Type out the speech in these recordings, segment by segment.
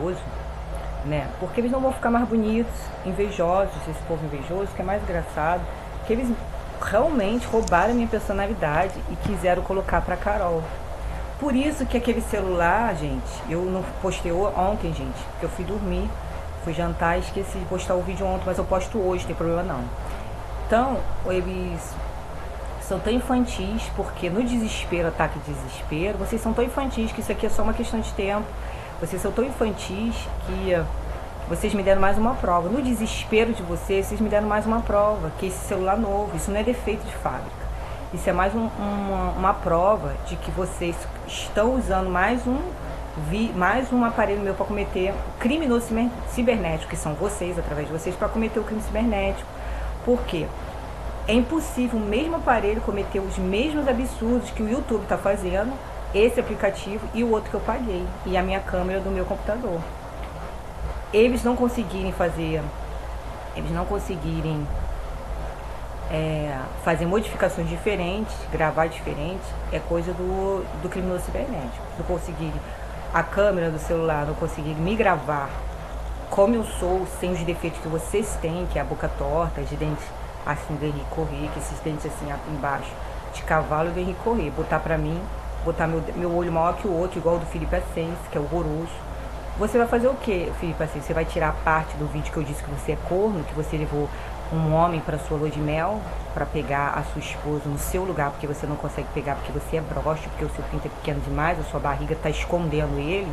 invejoso, né? Porque eles não vão ficar mais bonitos, invejosos, esse povo invejoso, que é mais engraçado, que eles realmente roubaram a minha personalidade e quiseram colocar pra Carol. Por isso que aquele celular, gente, eu não postei ontem, gente, porque eu fui dormir, fui jantar e esqueci de postar o vídeo ontem, mas eu posto hoje, não tem problema não. Então, eles são tão infantis, porque no desespero, ataque de desespero, vocês são tão infantis que isso aqui é só uma questão de tempo. Vocês são tão infantis que vocês me deram mais uma prova. No desespero de vocês, vocês me deram mais uma prova, que esse celular novo, isso não é defeito de fábrica. Isso é mais uma prova de que vocês estão usando mais um aparelho meu para cometer crime no cibernético, que são vocês, através de vocês, para cometer o crime cibernético. Por quê? É impossível o mesmo aparelho cometer os mesmos absurdos que o YouTube está fazendo, esse aplicativo e o outro que eu paguei, e a minha câmera do meu computador. Eles não conseguirem fazer fazer modificações diferentes, gravar diferentes, é coisa do criminoso cibernético. Não conseguirem a câmera do celular, não conseguirem me gravar como eu sou, sem os defeitos que vocês têm, que é a boca torta, de dentes assim do Henrique Corrêa, que esses dentes assim embaixo de cavalo do Henrique Corrêa, botar pra mim, botar meu olho maior que o outro, igual o do Felipe Ascense, que é horroroso. Você vai fazer o que, Felipe Ascense? Você vai tirar a parte do vídeo que eu disse que você é corno, que você levou um homem para sua lua de mel, para pegar a sua esposa no seu lugar, porque você não consegue pegar, porque você é broxa, porque o seu pinto é pequeno demais, a sua barriga está escondendo ele,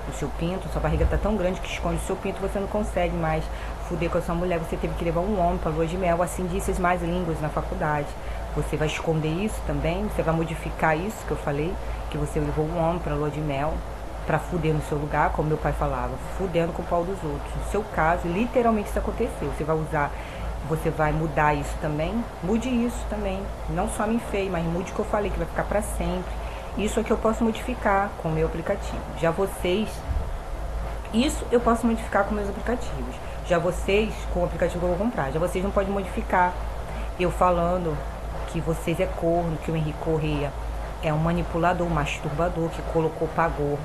o seu pinto, a sua barriga está tão grande que esconde o seu pinto, você não consegue mais fuder com a sua mulher, você teve que levar um homem para lua de mel, assim disse as mais línguas na faculdade. Você vai esconder isso também, você vai modificar isso que eu falei, que você levou um homem para lua de mel, para fuder no seu lugar, como meu pai falava, fudendo com o pau dos outros. No seu caso, literalmente isso aconteceu. Você vai mudar isso também, mude isso também. Não só me enfeie, mas mude o que eu falei, que vai ficar para sempre. Isso é que eu posso modificar com o meu aplicativo. Já vocês, isso eu posso modificar com meus aplicativos. Já vocês, com o aplicativo que eu vou comprar, já vocês não podem modificar. Eu falando que vocês é corno, que o Henrique Corrêa é um manipulador, um masturbador, que pagou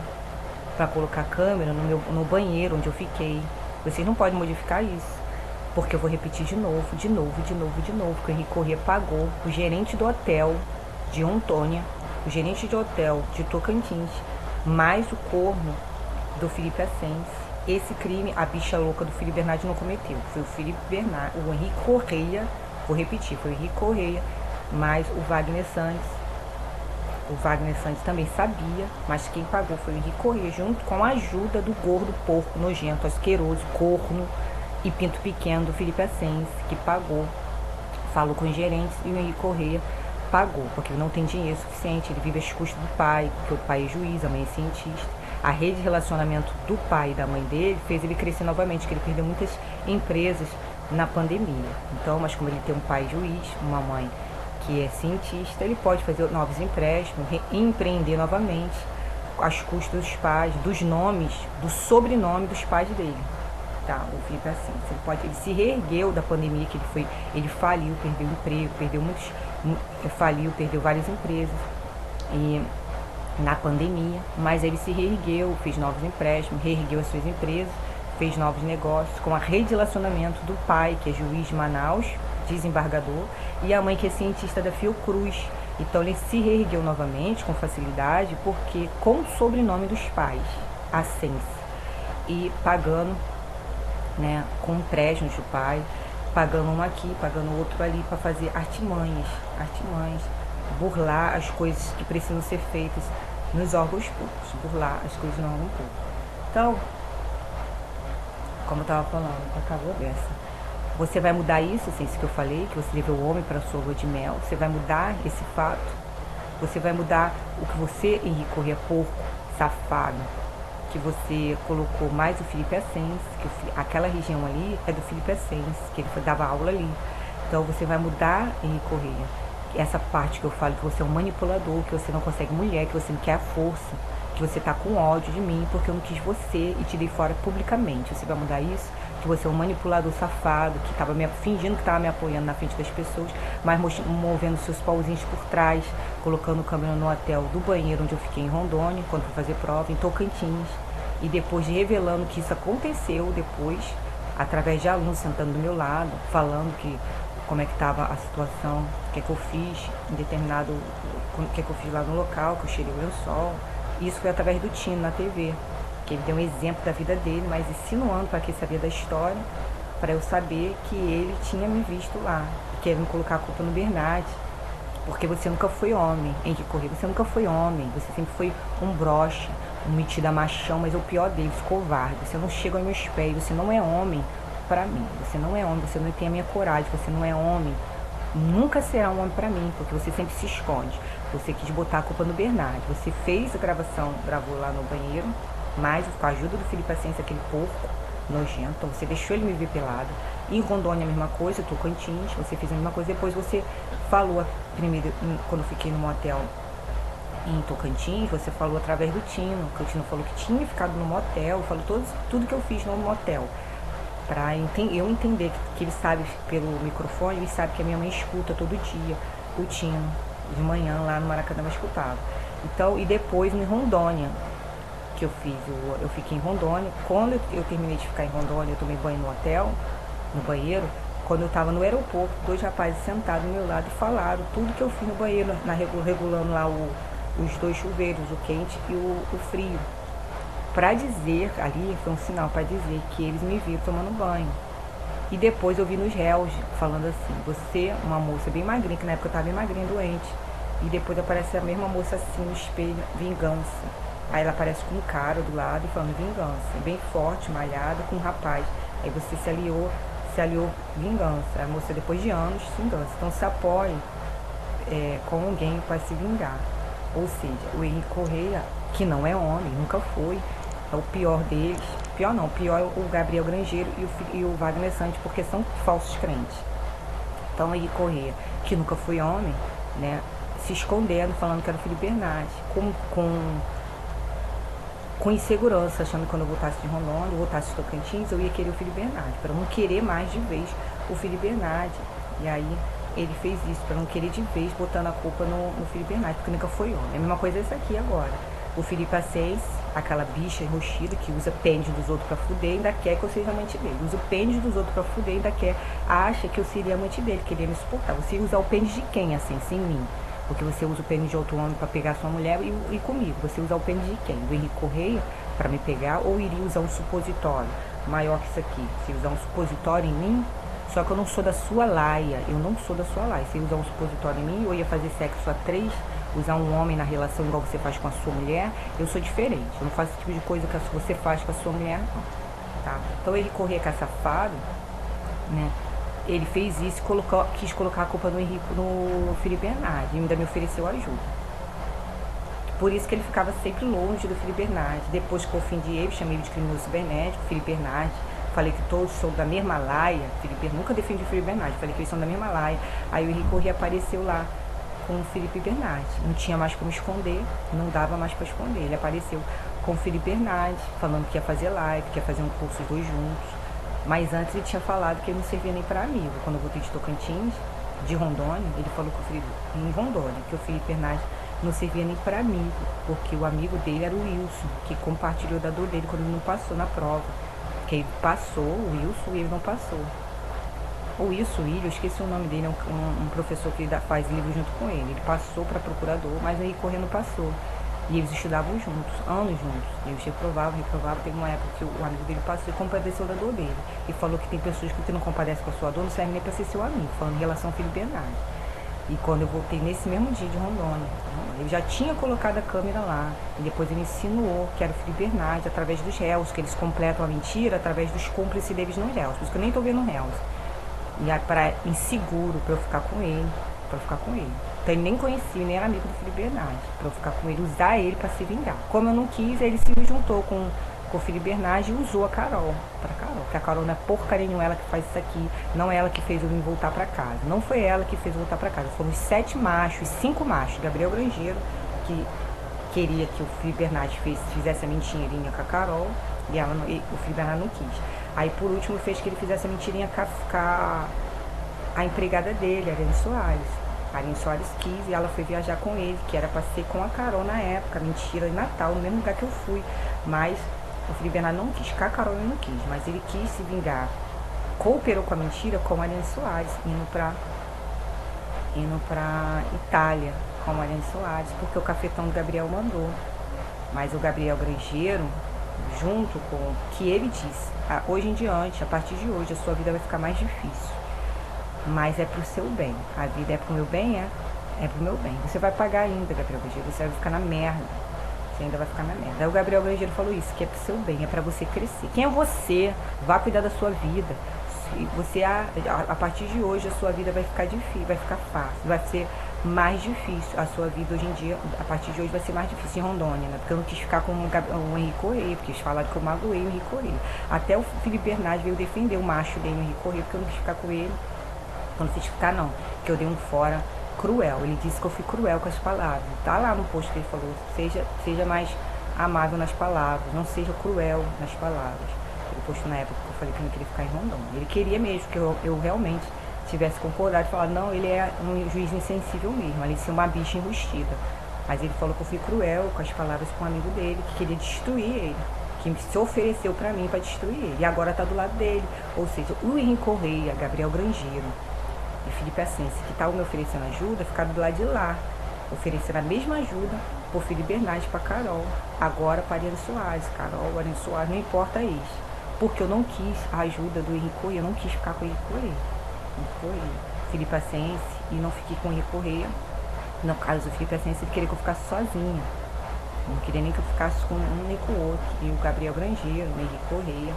para colocar a câmera no banheiro onde eu fiquei. Vocês não podem modificar isso, porque eu vou repetir de novo, que o Henrique Corrêa pagou o gerente do hotel de Antônia, o gerente de hotel de Tocantins, mais o corno do Felipe Ascense. Esse crime, a bicha louca do Felipe Bernardi não cometeu. Foi o Felipe Bernardi, o Henrique Corrêa, vou repetir, foi o Henrique Corrêa, mais o Wagner Santos. O Wagner Santos também sabia, mas quem pagou foi o Henrique Corrêa, junto com a ajuda do gordo, porco, nojento, asqueroso, corno e pinto pequeno do Felipe Ascense, que pagou. Falou com os gerentes e o Henrique Corrêa pagou, porque ele não tem dinheiro suficiente, ele vive às custas do pai, porque o pai é juiz, a mãe é cientista. A rede de relacionamento do pai e da mãe dele fez ele crescer novamente, que ele perdeu muitas empresas na pandemia. Então, mas como ele tem um pai juiz, uma mãe que é cientista, ele pode fazer novos empréstimos, empreender novamente, às custas dos pais, dos nomes, do sobrenome dos pais dele. Tá, o Felipe assim, ele se reergueu da pandemia, que ele faliu, perdeu emprego, perdeu várias empresas e na pandemia, mas ele se reergueu, fez novos empréstimos, reergueu as suas empresas, fez novos negócios, com a rede de relacionamento do pai, que é juiz de Manaus, desembargador, e a mãe, que é cientista da Fiocruz. Então ele se reergueu novamente com facilidade, porque com o sobrenome dos pais, Ascense, e pagando, né, com empréstimos do pai, pagando um aqui, pagando outro ali, para fazer artimanhas, burlar as coisas que precisam ser feitas nos órgãos públicos, burlar as coisas no órgão público. Então, como eu estava falando, acabou dessa. Você vai mudar isso, assim, isso que eu falei, que você levou o homem para a sua lua de mel, você vai mudar esse fato, você vai mudar o que você, Henrique Corrêa, porco, safado, que você colocou mais o Felipe Ascense, que aquela região ali é do Felipe Ascense, que ele dava aula ali. Então você vai mudar, Henrique Corrêa, essa parte que eu falo, que você é um manipulador, que você não consegue mulher, que você não quer a força, que você tá com ódio de mim porque eu não quis você e te dei fora publicamente. Você vai mudar isso? Que você é um manipulador safado, que tava fingindo que estava me apoiando na frente das pessoas, mas movendo seus pauzinhos por trás, colocando câmera no hotel do banheiro onde eu fiquei em Rondônia, quando fui fazer prova, em Tocantins. E depois revelando que isso aconteceu depois, através de alunos sentando do meu lado, falando que como é que estava a situação, o que é que eu fiz em determinado, o que é que eu fiz lá no local, que eu cheirei o lençol. Isso foi através do Tino na TV, que ele deu um exemplo da vida dele, mas insinuando para quem sabia da história, para eu saber que ele tinha me visto lá, querendo colocar a culpa no Bernardi, porque você nunca foi homem, Henrique Corrêa, você nunca foi homem, você sempre foi um broxa, um metido a machão, mas é o pior deles, covarde, você não chega aos meus pés, você não é homem para mim, você não é homem, você não tem a minha coragem, você não é homem, nunca será um homem para mim, porque você sempre se esconde, você quis botar a culpa no Bernardi, você fez a gravação, gravou lá no banheiro, mas com a ajuda do Felipe Paciência, aquele porco nojento, então você deixou ele me ver pelado. Em Rondônia a mesma coisa, Tocantins, você fez a mesma coisa, depois você falou, primeiro, quando eu fiquei no motel em Tocantins, você falou através do Tino, que o Tino falou que tinha ficado no motel, falou tudo que eu fiz no motel, pra eu entender que ele sabe pelo microfone, ele sabe que a minha mãe escuta todo dia o Tino, de manhã lá no Maracanã eu escutava. Então, e depois em Rondônia, que eu fiz, eu fiquei em Rondônia. Quando eu terminei de ficar em Rondônia, eu tomei banho no hotel, no banheiro. Quando eu estava no aeroporto, 2 rapazes sentados do meu lado e falaram tudo que eu fiz no banheiro, regulando lá os 2 chuveiros, o quente e o frio. Para dizer, ali foi um sinal para dizer que eles me viram tomando banho. E depois eu vi nos réus falando assim, você, uma moça bem magrinha, que na época eu estava bem magrinha, doente. E depois aparece a mesma moça assim no espelho, vingança. Aí ela aparece com um cara do lado e falando vingança, bem forte, malhada, com um rapaz. Aí você se aliou vingança. A moça, depois de anos, vingança. Então se apoie com alguém para se vingar. Ou seja, o Henrique Corrêa, que não é homem, nunca foi, é o pior deles. Pior não, pior é o Gabriel Grangeiro e o Wagner Santos, porque são falsos crentes. Então o Henrique Corrêa, que nunca foi homem, né, se escondendo, falando que era o Felipe Bernardi, com insegurança, achando que quando eu voltasse de Rondônia, eu voltasse de Tocantins, eu ia querer o Felipe Bernardi, para não querer mais de vez o Felipe Bernardi. E aí ele fez isso, para não querer de vez, botando a culpa no Felipe Bernardi, porque nunca foi homem. A mesma coisa é isso aqui agora. O Felipe Paciência, aquela bicha enrustida que usa pênis dos outros para fuder, ainda quer que eu seja amante dele. Usa o pênis dos outros para fuder, ainda acha que eu seria amante dele, que ele ia me suportar. Você ia usar o pênis de quem, assim, sem mim? Porque você usa o pênis de outro homem para pegar sua mulher e comigo. Você usa o pênis de quem? Do Henrique Corrêa para me pegar, ou iria usar um supositório maior que isso aqui? Se usar um supositório em mim, só que eu não sou da sua laia. Eu não sou da sua laia. Se usar um supositório em mim, eu ia fazer sexo a 3, usar um homem na relação igual você faz com a sua mulher. Eu sou diferente. Eu não faço esse tipo de coisa que você faz com a sua mulher, não. Tá? Então ele corria com essa safado, né? Ele fez isso e quis colocar a culpa no Felipe Bernardi e ainda me ofereceu ajuda. Por isso que ele ficava sempre longe do Felipe Bernardi. Depois que eu ofendi ele, chamei ele de criminoso cibernético, Felipe Bernardi. Falei que todos são da mesma laia. Nunca defendi o Felipe Bernardi, falei que eles são da mesma laia. Aí o Henrique Corrêa apareceu lá com o Felipe Bernardi. Não tinha mais como esconder, não dava mais para esconder. Ele apareceu com o Felipe Bernardi, falando que ia fazer live, que ia fazer um curso os 2 juntos. Mas antes ele tinha falado que ele não servia nem para amigo. Quando eu voltei de Tocantins, de Rondônia, ele falou que o Felipe, em Rondônia, que o Felipe Bernardi não servia nem para amigo, porque o amigo dele era o Wilson, que compartilhou da dor dele quando ele não passou na prova. Que ele passou, o Wilson, e ele não passou. O Wilson, eu esqueci o nome dele, é um professor que faz livro junto com ele. Ele passou para procurador, mas aí correndo passou. E eles estudavam juntos, anos juntos. Eles reprovavam. Teve uma época que o amigo dele passou e compadeceu da dor dele. E falou que tem pessoas que não compadecem com a sua dor, não serve nem para ser seu amigo, falando em relação ao Felipe Bernardi. E quando eu voltei nesse mesmo dia de Rondônia, ele já tinha colocado a câmera lá. E depois ele insinuou que era o Felipe Bernardi, através dos réus, que eles completam a mentira através dos cúmplices deles nos réus. Por isso que eu nem tô vendo réus. E aí, para inseguro, para eu ficar com ele. Então ele nem conhecia, nem era amigo do Felipe Bernardi, para eu ficar com ele, usar ele para se vingar. Como eu não quis, ele se juntou com o Felipe Bernardi e usou a Carol, porque a Carol não é porcaria nenhuma, ela que faz isso aqui, não é ela que fez eu vir voltar para casa, não foi ela que fez eu voltar para casa, foram os 7 machos, 5 machos, Gabriel Grangeiro, que queria que o Felipe Bernardi fizesse a mentirinha com a Carol, e o Felipe Bernardi não quis. Aí por último fez que ele fizesse a mentirinha com a empregada dele, a Ariane Soares. A Ariane Soares quis e ela foi viajar com ele, que era para ser com a Carol na época, mentira, em Natal, no mesmo lugar que eu fui. Mas O Felipe Bernardes não quis ficar, a Carol não quis, mas ele quis se vingar. Cooperou com a mentira com a Mariane Soares, indo pra Itália com a Mariane Soares, porque o cafetão do Gabriel mandou. Mas o Gabriel Grangeiro, junto com o que ele disse, hoje em diante, a partir de hoje, a sua vida vai ficar mais difícil. Mas é pro seu bem. A vida é pro meu bem? É pro meu bem. Você vai pagar ainda, Gabriel Grangeiro, você vai ficar na merda. Você ainda vai ficar na merda. Aí o Gabriel Grangeiro falou isso, que é pro seu bem, é pra você crescer. Quem é você? Vá cuidar da sua vida. Você, a partir de hoje, a sua vida vai ficar difícil, vai ficar fácil, vai ser mais difícil. A sua vida hoje em dia, a partir de hoje, vai ser mais difícil em Rondônia, né? Porque eu não quis ficar com o Henrique Correia, porque eles falaram que eu magoei o Henrique Correia. Até o Felipe Bernardes veio defender o macho dele, o Henrique Correia, porque eu não quis ficar com ele. Eu não quis ficar, não, que eu dei um fora cruel. Ele disse que eu fui cruel com as palavras. Tá lá no post que ele falou, seja mais amável nas palavras, não seja cruel nas palavras. Ele postou na época que eu falei que não queria ficar em Rondônia. Ele queria mesmo que eu realmente tivesse concordado e falado, não, ele é um juiz insensível mesmo, ele é uma bicha enrustida. Mas ele falou que eu fui cruel com as palavras com um amigo dele, que queria destruir ele, que se ofereceu pra mim pra destruir ele. E agora tá do lado dele. Ou seja, o Henrique Correia, Gabriel Grangeiro e Felipe Assensi, que estavam me oferecendo ajuda, ficaram do lado de lá, oferecendo a mesma ajuda por Felipe Bernardes pra Carol. Agora para Ariane Soares. Carol, Ariane Soares, não importa isso. Porque eu não quis a ajuda do Henrique Correia, eu não quis ficar com o Henrique Correia. Felipe Assensi, e não fiquei com o Henrique Correia. No caso do Felipe Assensi, ele queria que eu ficasse sozinha. Não queria nem que eu ficasse com um nem com o outro. E o Gabriel Grangeiro, o Henrique Correia,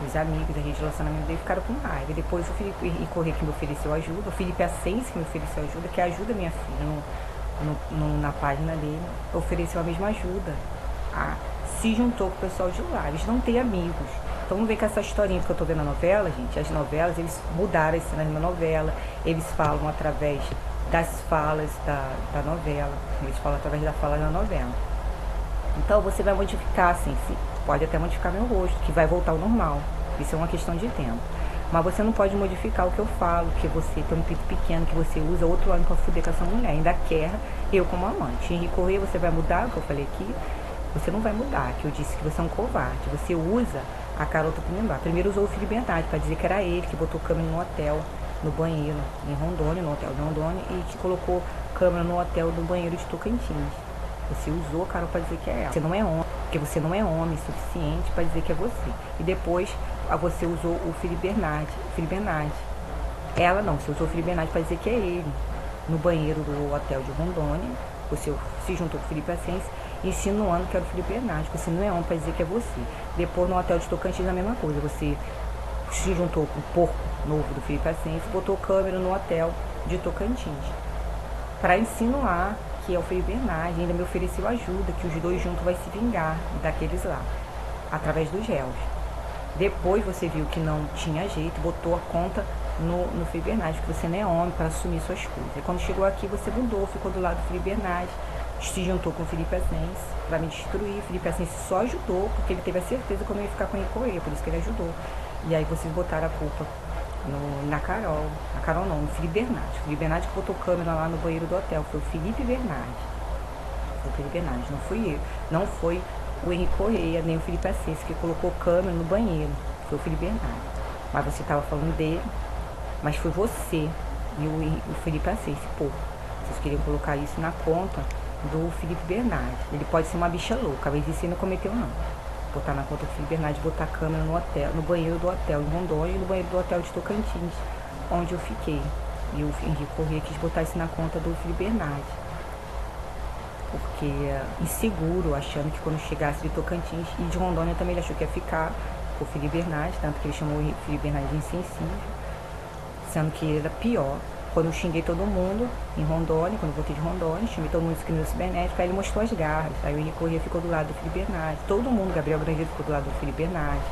os amigos da rede de relacionamento dele ficaram com raiva. E depois o Henrique Correia que me ofereceu ajuda, o Felipe Assensi que me ofereceu ajuda, que ajuda minha filha na página dele, ofereceu a mesma ajuda. Se juntou com o pessoal de lá. Eles não têm amigos. Então não vem com essa historinha que eu tô vendo na novela, gente. As novelas, eles mudaram as cenas na novela. Eles falam através das falas da novela. Eles falam através da fala da novela. Então você vai modificar, assim, pode até modificar meu rosto, que vai voltar ao normal. Isso é uma questão de tempo. Mas você não pode modificar o que eu falo, que você tem um pinto pequeno, que você usa outro homem pra fuder com essa mulher. Ainda quer eu como amante. Henrique Correia, você vai mudar o que eu falei aqui? Você não vai mudar, que eu disse que você é um covarde. Você usa a Carol Tupinambá. Primeiro usou o Felipe Bernardes para dizer que era ele que botou câmera no hotel, no banheiro, em Rondônia, no hotel de Rondônia, e que colocou câmera no hotel do banheiro de Tocantins. Você usou a Carol para dizer que é ela. Você não é homem, porque você não é homem suficiente para dizer que é você. E depois você usou o Felipe Bernardes. Ela não, você usou o Felipe Bernardes para dizer que é ele. No banheiro do hotel de Rondônia, você se juntou com o Felipe Assensi, insinuando que era o Felipe Bernardes. Você não é homem para dizer que é você. Depois no hotel de Tocantins a mesma coisa. Você se juntou com o porco novo do Felipe Assensi, botou câmera no hotel de Tocantins para insinuar que é o Felipe Bernardes. Ainda me ofereceu ajuda, que os dois juntos vai se vingar daqueles lá, através dos réus. Depois você viu que não tinha jeito, botou a conta no Felipe Bernardes, que você não é homem para assumir suas coisas. E quando chegou aqui, você mudou, ficou do lado do Felipe Bernardes, se juntou com o Felipe Assensi para me destruir. O Felipe Assensi só ajudou, porque ele teve a certeza que eu não ia ficar com ele Correia, por isso que ele ajudou. E aí vocês botaram a culpa na Carol. A Carol não, no Felipe Bernardes. O Felipe Bernardes que botou câmera lá no banheiro do hotel. Foi o Felipe Bernardes. Foi o Felipe Bernardes, não fui eu. Não foi o Henrique Correia, nem o Felipe Assensi que colocou câmera no banheiro. Foi o Felipe Bernardes. Mas você estava falando dele, mas foi você e o Felipe Assensi. Pô, vocês queriam colocar isso na conta do Felipe Bernardes. Ele pode ser uma bicha louca, às vezes isso ele não cometeu não. Botar na conta do Felipe Bernardes, botar a câmera no hotel, no banheiro do hotel em Rondônia e no banheiro do hotel de Tocantins, onde eu fiquei. E o Henrique Correia quis botar isso na conta do Felipe Bernardes. Porque inseguro, achando que quando chegasse de Tocantins e de Rondônia também ele achou que ia ficar com o Felipe Bernardes, tanto que ele chamou o Felipe Bernardes de insensível, sendo que ele era pior. Quando eu xinguei todo mundo em Rondônia, quando eu voltei de Rondônia, xinguei todo mundo no cibernético, aí ele mostrou as garras. Aí o Henrique Correia ficou do lado do Felipe Bernardes. Todo mundo, Gabriel Grangeiro ficou do lado do Felipe Bernardes.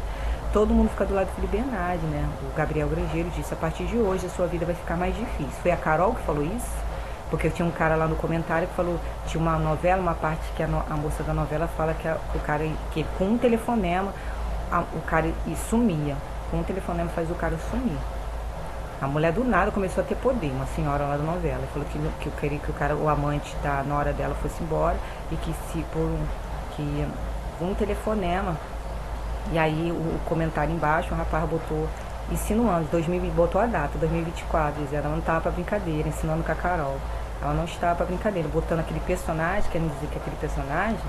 Todo mundo fica do lado do Felipe Bernardes, né? O Gabriel Grangeiro disse, a partir de hoje a sua vida vai ficar mais difícil. Foi a Carol que falou isso? Porque tinha um cara lá no comentário que falou, tinha uma novela, uma parte que a moça da novela fala que o cara, que com um telefonema, o cara sumia. Com um telefonema faz o cara sumir. A mulher do nada começou a ter poder, uma senhora lá da novela. Falou que eu queria que o amante da nora dela fosse embora e que um telefonema. E aí o comentário embaixo, o rapaz botou, insinuando, botou a data, 2024, dizendo, ela não estava pra brincadeira, ensinando com a Carol. Ela não estava pra brincadeira, botando aquele personagem, querendo dizer que aquele personagem...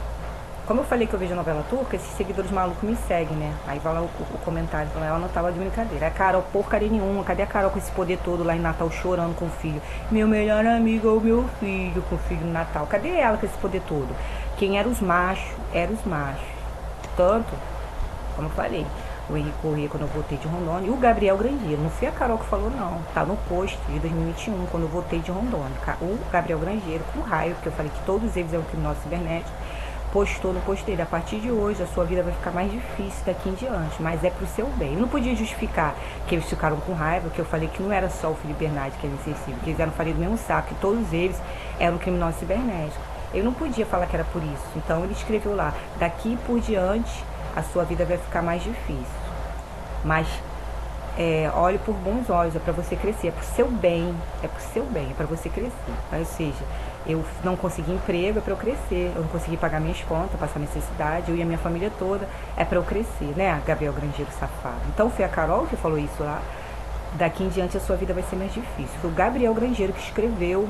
Como eu falei que eu vejo novela turca, esses seguidores malucos me seguem, né? Aí vai lá o comentário, falando, ela não tava de brincadeira. A Carol, porcaria nenhuma, cadê a Carol com esse poder todo lá em Natal chorando com o filho? Meu melhor amigo é o meu filho, com o filho no Natal. Cadê ela com esse poder todo? Quem eram os machos, eram os machos. Tanto, como eu falei, o Henrique Corrêa, quando eu voltei de Rondônia, e o Gabriel Grangeiro, não foi a Carol que falou não, tá no post de 2021, quando eu voltei de Rondônia. O Gabriel Grangeiro, com raiva, porque eu falei que todos eles eram criminosos cibernéticos, postou no post dele, a partir de hoje a sua vida vai ficar mais difícil daqui em diante, mas é pro seu bem. Eu não podia justificar que eles ficaram com raiva, que eu falei que não era só o Felipe Bernardi que era insensível, que eles eram farinha do mesmo saco, que todos eles eram criminosos cibernéticos. Eu não podia falar que era por isso, então ele escreveu lá, daqui por diante a sua vida vai ficar mais difícil, mas olhe por bons olhos, é para você crescer, é pro seu bem, é pro seu bem, é para você crescer. Ou seja, eu não consegui emprego, é para eu crescer, eu não consegui pagar minhas contas, passar necessidade, eu e a minha família toda, é para eu crescer, né, Gabriel Grangeiro safado. Então foi a Carol que falou isso lá, daqui em diante a sua vida vai ser mais difícil. Foi o Gabriel Grangeiro que escreveu,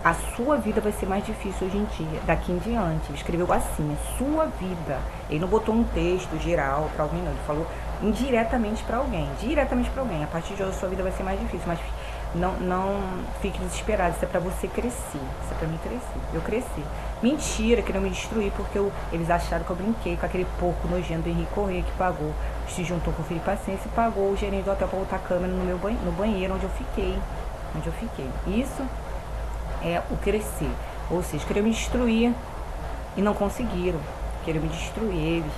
a sua vida vai ser mais difícil hoje em dia, daqui em diante. Ele escreveu assim, a sua vida. Ele não botou um texto geral para alguém, não, ele falou indiretamente para alguém, diretamente para alguém. A partir de hoje a sua vida vai ser mais difícil, mas não fique desesperado, isso é para você crescer, isso é para mim crescer. Eu cresci. Mentira, queriam me destruir porque eles acharam que eu brinquei com aquele porco nojento do Henrique Corrêa que pagou, se juntou com o Felipe Paciência e pagou o gerente do hotel para botar a câmera no meu no banheiro onde eu fiquei. Isso é o crescer. Ou seja, queriam me destruir e não conseguiram. Queriam me destruir eles.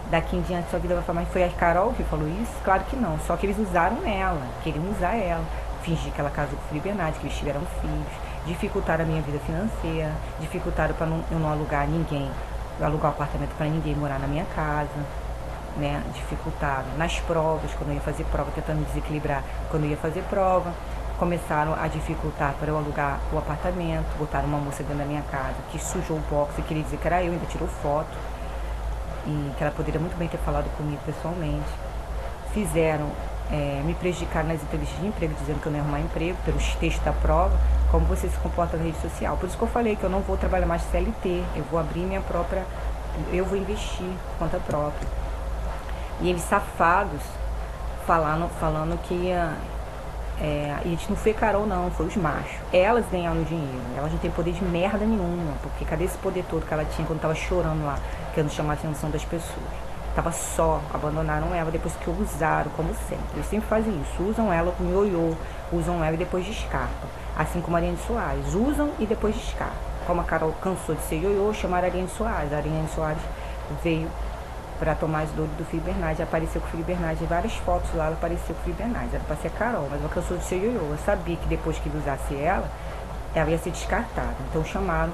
Daqui em diante sua vida vai ficar mais. Foi a Carol que falou isso? Claro que não. Só que eles usaram ela. Queriam usar ela. Fingir que ela casou com o Felipe Bernardi, que eles tiveram filhos. Dificultaram a minha vida financeira. Dificultaram para eu não alugar ninguém. Alugar um apartamento para ninguém morar na minha casa. Né? Dificultaram. Nas provas, quando eu ia fazer prova, tentando me desequilibrar. Quando eu ia fazer prova. Começaram a dificultar para eu alugar o apartamento, botaram uma moça dentro da minha casa que sujou o box e queria dizer que era eu, ainda tirou foto, e que ela poderia muito bem ter falado comigo pessoalmente. Fizeram, me prejudicar nas entrevistas de emprego, dizendo que eu não ia arrumar emprego, pelos textos da prova, como você se comporta na rede social. Por isso que eu falei que eu não vou trabalhar mais CLT, eu vou abrir minha própria, eu vou investir por conta própria. E eles safados, falando que ia... e a gente não foi Carol não, foi os machos. Elas ganharam dinheiro, elas não têm poder de merda nenhuma, porque cadê esse poder todo que ela tinha quando tava chorando lá, querendo chamar a atenção das pessoas? Tava só, abandonaram ela depois que usaram, como sempre. Eles sempre fazem isso, usam ela com ioiô, usam ela e depois descartam. Assim como a Ariane Soares, usam e depois descartam. Como a Carol cansou de ser ioiô, chamaram a Ariane Soares. A Ariane Soares veio para tomar as dores do Felipe Bernardi, apareceu com o Felipe Bernardi, em várias fotos lá, ela apareceu com o Felipe Bernardi, era para ser a Carol, mas ela cansou de ser ioiô. Eu sabia que depois que ele usasse ela ia ser descartada, então chamaram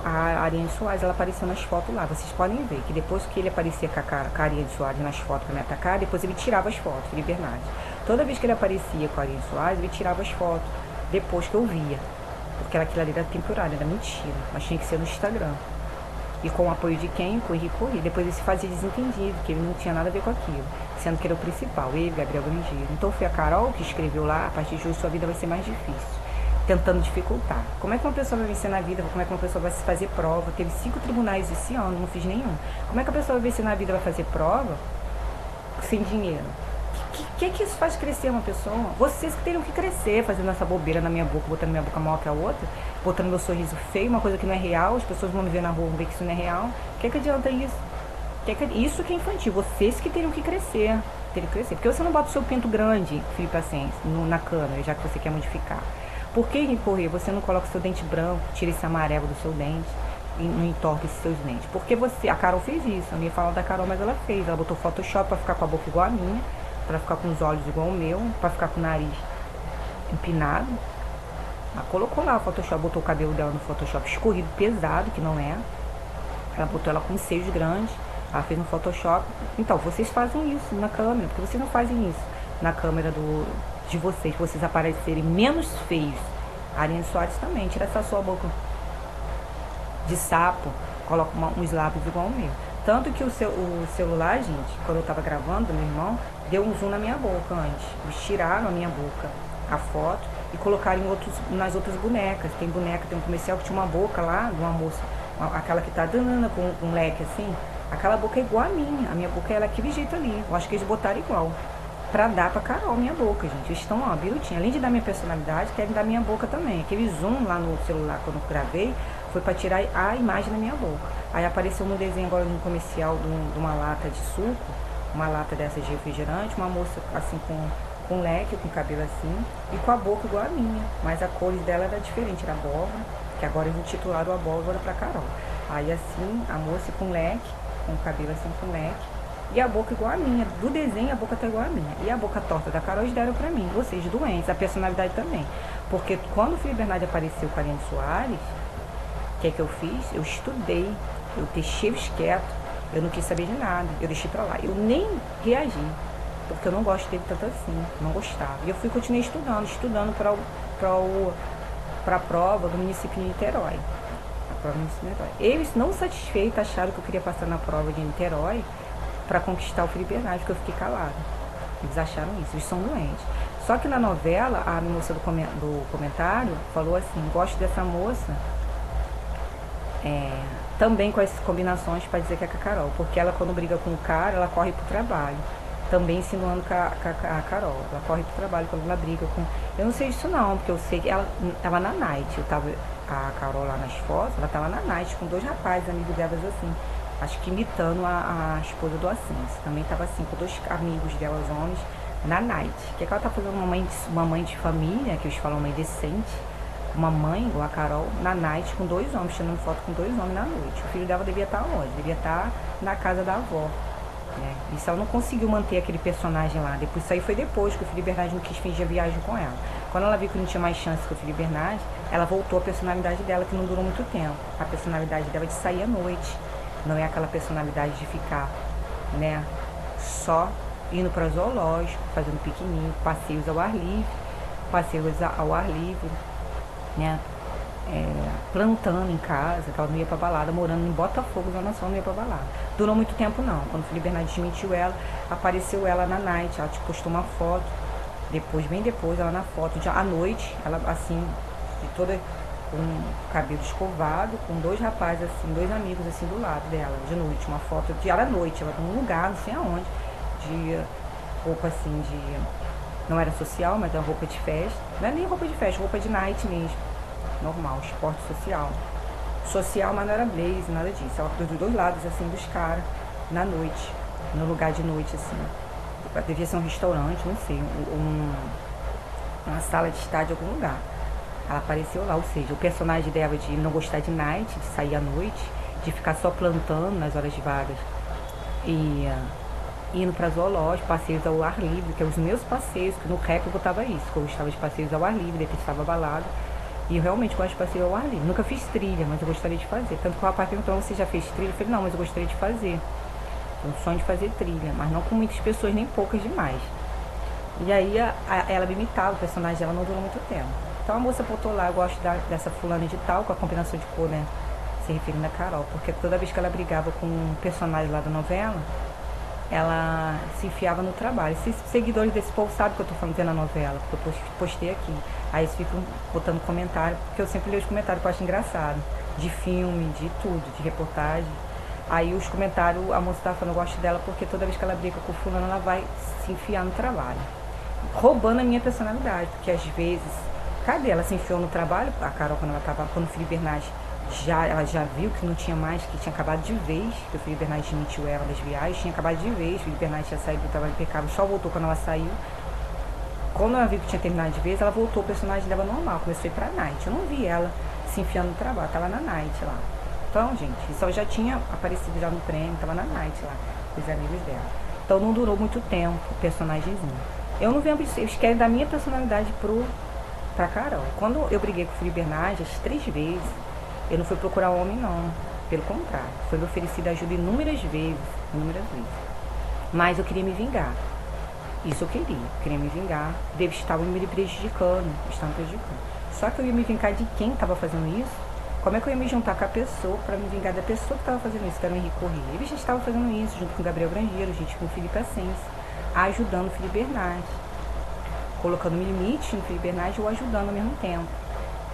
a Ariane Soares, ela apareceu nas fotos lá, vocês podem ver que depois que ele aparecia com a Ariane Soares nas fotos para me atacar, depois ele tirava as fotos, Felipe Bernardi. Toda vez que ele aparecia com a Ariane Soares, ele tirava as fotos, depois que eu via, porque aquilo ali era temporário, era mentira, mas tinha que ser no Instagram. E com o apoio de quem? Com o Henrique Corrêa. Depois ele se fazia desentendido, que ele não tinha nada a ver com aquilo, sendo que era o principal, ele, Gabriel Grangeiro. Então foi a Carol que escreveu lá, a partir de hoje sua vida vai ser mais difícil, tentando dificultar. Como é que uma pessoa vai vencer na vida? Como é que uma pessoa vai se fazer prova? Teve 5 tribunais esse ano, não fiz nenhum. Como é que a pessoa vai vencer na vida, vai fazer prova sem dinheiro? O que isso faz crescer uma pessoa? Vocês que teriam que crescer fazendo essa bobeira na minha boca, botando minha boca maior que a outra, botando meu sorriso feio, uma coisa que não é real, as pessoas vão me ver na rua, vão ver que isso não é real. O que adianta isso? Isso que é infantil, vocês que teriam que crescer. Porque você não bota o seu pinto grande, Felipe Paciência, na câmera, já que você quer modificar. Por que, Henrique Corrêa, você não coloca o seu dente branco, tira esse amarelo do seu dente e não entorta esses seus dentes? Porque a Carol fez isso, eu não ia falar da Carol, mas ela fez. Ela botou Photoshop pra ficar com a boca igual a minha, pra ficar com os olhos igual o meu, pra ficar com o nariz empinado. Ela colocou lá o Photoshop, botou o cabelo dela no Photoshop escorrido, pesado, que não é. Ela botou ela com seios grandes, ela fez no Photoshop. Então, vocês fazem isso na câmera, porque vocês não fazem isso na câmera de vocês aparecerem menos feios. A Ariane Soares também, tira essa sua boca de sapo, coloca uns lábios igual o meu. Tanto que o celular, gente, quando eu tava gravando, meu irmão, deu um zoom na minha boca antes. Eles tiraram a minha boca, a foto, e colocaram nas outras bonecas. Tem boneca, tem um comercial que tinha uma boca lá, de uma moça, aquela que tá danando com um leque assim. Aquela boca é igual a minha boca é daquele jeito ali. Eu acho que eles botaram igual. Pra dar pra Carol minha boca, gente. Eles estão, ó, birutinha. Além de dar minha personalidade, querem dar minha boca também. Aquele zoom lá no celular, quando eu gravei, foi pra tirar a imagem da minha boca. Aí apareceu no desenho agora no comercial de uma lata de suco, uma lata dessa de refrigerante, uma moça assim com leque, com cabelo assim, e com a boca igual a minha. Mas a cor dela era diferente, era abóbora, que agora eles intitularam a abóbora pra Carol. Aí assim, a moça com leque, com o cabelo assim com leque, e a boca igual a minha. Do desenho, a boca tá igual a minha. E a boca torta da Carol, eles deram pra mim. Ou seja, doentes, a personalidade também. Porque quando o Felipe Bernardes apareceu com a Ariane Soares, o que é que eu fiz? Eu estudei, eu deixei eles quietos, eu não quis saber de nada, eu deixei pra lá. Eu nem reagi, porque eu não gosto dele tanto assim, não gostava. E eu continuei estudando pra prova do município de Niterói. A prova do município de Niterói. Eles, não satisfeitos, acharam que eu queria passar na prova de Niterói para conquistar o Felipe Bernardes, porque eu fiquei calada. Eles acharam isso, eles são doentes. Só que na novela, a moça do comentário falou assim, gosto dessa moça também com essas combinações para dizer que é com a Carol. Porque ela, quando briga com o cara, ela corre pro trabalho. Também insinuando com a Carol. Ela corre pro trabalho quando ela briga com... Eu não sei disso não, porque eu sei que ela tava na night. A Carol lá nas fotos, ela tava na night com 2 rapazes, amigos delas assim. Acho que imitando a esposa do Assis. Também tava assim, com 2 amigos delas, homens, na night. O que ela tá fazendo? Uma mãe de família, que eles falam mãe decente. Uma mãe, igual a Carol, na night com 2 homens, tirando foto com 2 homens na noite. O filho dela devia estar onde? Devia estar na casa da avó. Né? Isso ela não conseguiu manter aquele personagem lá. Depois, isso aí foi depois que o Felipe Bernardes não quis fingir a viagem com ela. Quando ela viu que não tinha mais chance com o Felipe Bernardes, ela voltou à personalidade dela, que não durou muito tempo. A personalidade dela é de sair à noite. Não é aquela personalidade de ficar, né, só indo para zoológico, fazendo piquenique, passeios ao ar livre, né, plantando em casa, que ela não ia pra balada, morando em Botafogo, Zona Sul, não ia pra balada. Durou muito tempo não. Quando o Felipe Bernardes demitiu ela, apareceu ela na night, ela postou uma foto, bem depois, ela na foto, já à noite, ela assim, de toda com o cabelo escovado, com 2 rapazes assim, 2 amigos assim do lado dela, de noite, uma foto de ela à noite, ela num lugar, não sei aonde, de roupa assim, não era social, mas era roupa de festa, não é nem roupa de festa, roupa de night mesmo, normal, esporte social, mas não era blaze, nada disso, ela dos 2 lados assim dos caras, na noite, no lugar de noite assim, devia ser um restaurante, não sei, uma sala de estar de algum lugar. Ela apareceu lá, ou seja, o personagem dela de não gostar de night, de sair à noite, de ficar só plantando nas horas vagas e indo para zoológico, passeios ao ar livre, que é os meus passeios, que no rap eu botava isso, que eu gostava de passeios ao ar livre, detestava balada, e eu realmente gosto de passeio ao ar livre. Nunca fiz trilha, mas eu gostaria de fazer. Tanto que o rapaz perguntou, você já fez trilha? Eu falei, não, mas eu gostaria de fazer. Tenho um sonho de fazer trilha, mas não com muitas pessoas, nem poucas demais. E aí ela me imitava, o personagem dela não durou muito tempo. Então a moça botou lá, eu gosto dessa fulana de tal, com a combinação de cor, né? Se referindo a Carol. Porque toda vez que ela brigava com um personagem lá da novela, ela se enfiava no trabalho. Esses seguidores desse povo sabem que eu tô falando na novela, porque eu postei aqui. Aí eles ficam botando comentário, porque eu sempre leio os comentários que eu acho engraçado. De filme, de tudo, de reportagem. Aí os comentários, a moça tava falando, eu gosto dela porque toda vez que ela briga com o fulano, ela vai se enfiar no trabalho. Roubando a minha personalidade, porque às vezes... Cadê? Ela se enfiou no trabalho, a Carol, quando o Felipe Bernardes ela já viu que não tinha mais, que tinha acabado de vez, que o Felipe Bernardes demitiu ela das viagens, tinha acabado de vez, o Felipe Bernardes tinha saído do trabalho impecável, só voltou quando ela saiu. Quando ela viu que tinha terminado de vez, ela voltou, o personagem dela normal, começou a ir pra night. Eu não vi ela se enfiando no trabalho, tava na night lá. Então, gente, isso já tinha aparecido já no prêmio, tava na night lá, com os amigos dela. Então não durou muito tempo o personagemzinho. Eu não vi, eles querem dar minha personalidade pra Carol. Quando eu briguei com o Felipe Bernardes, as 3 vezes, eu não fui procurar homem não, pelo contrário, foi me oferecida ajuda inúmeras vezes, mas eu queria me vingar, isso eu queria me vingar, eles estavam me prejudicando, só que eu ia me vingar de quem estava fazendo isso, Como é que eu ia me juntar com a pessoa para me vingar da pessoa que estava fazendo isso, que era o Henrique Corrêa? Ele já estava fazendo isso junto com o Gabriel Grangeiro, junto com o Felipe Ascensi, ajudando o Felipe Bernardes, colocando limite no Felipe Bernardes ou ajudando ao mesmo tempo.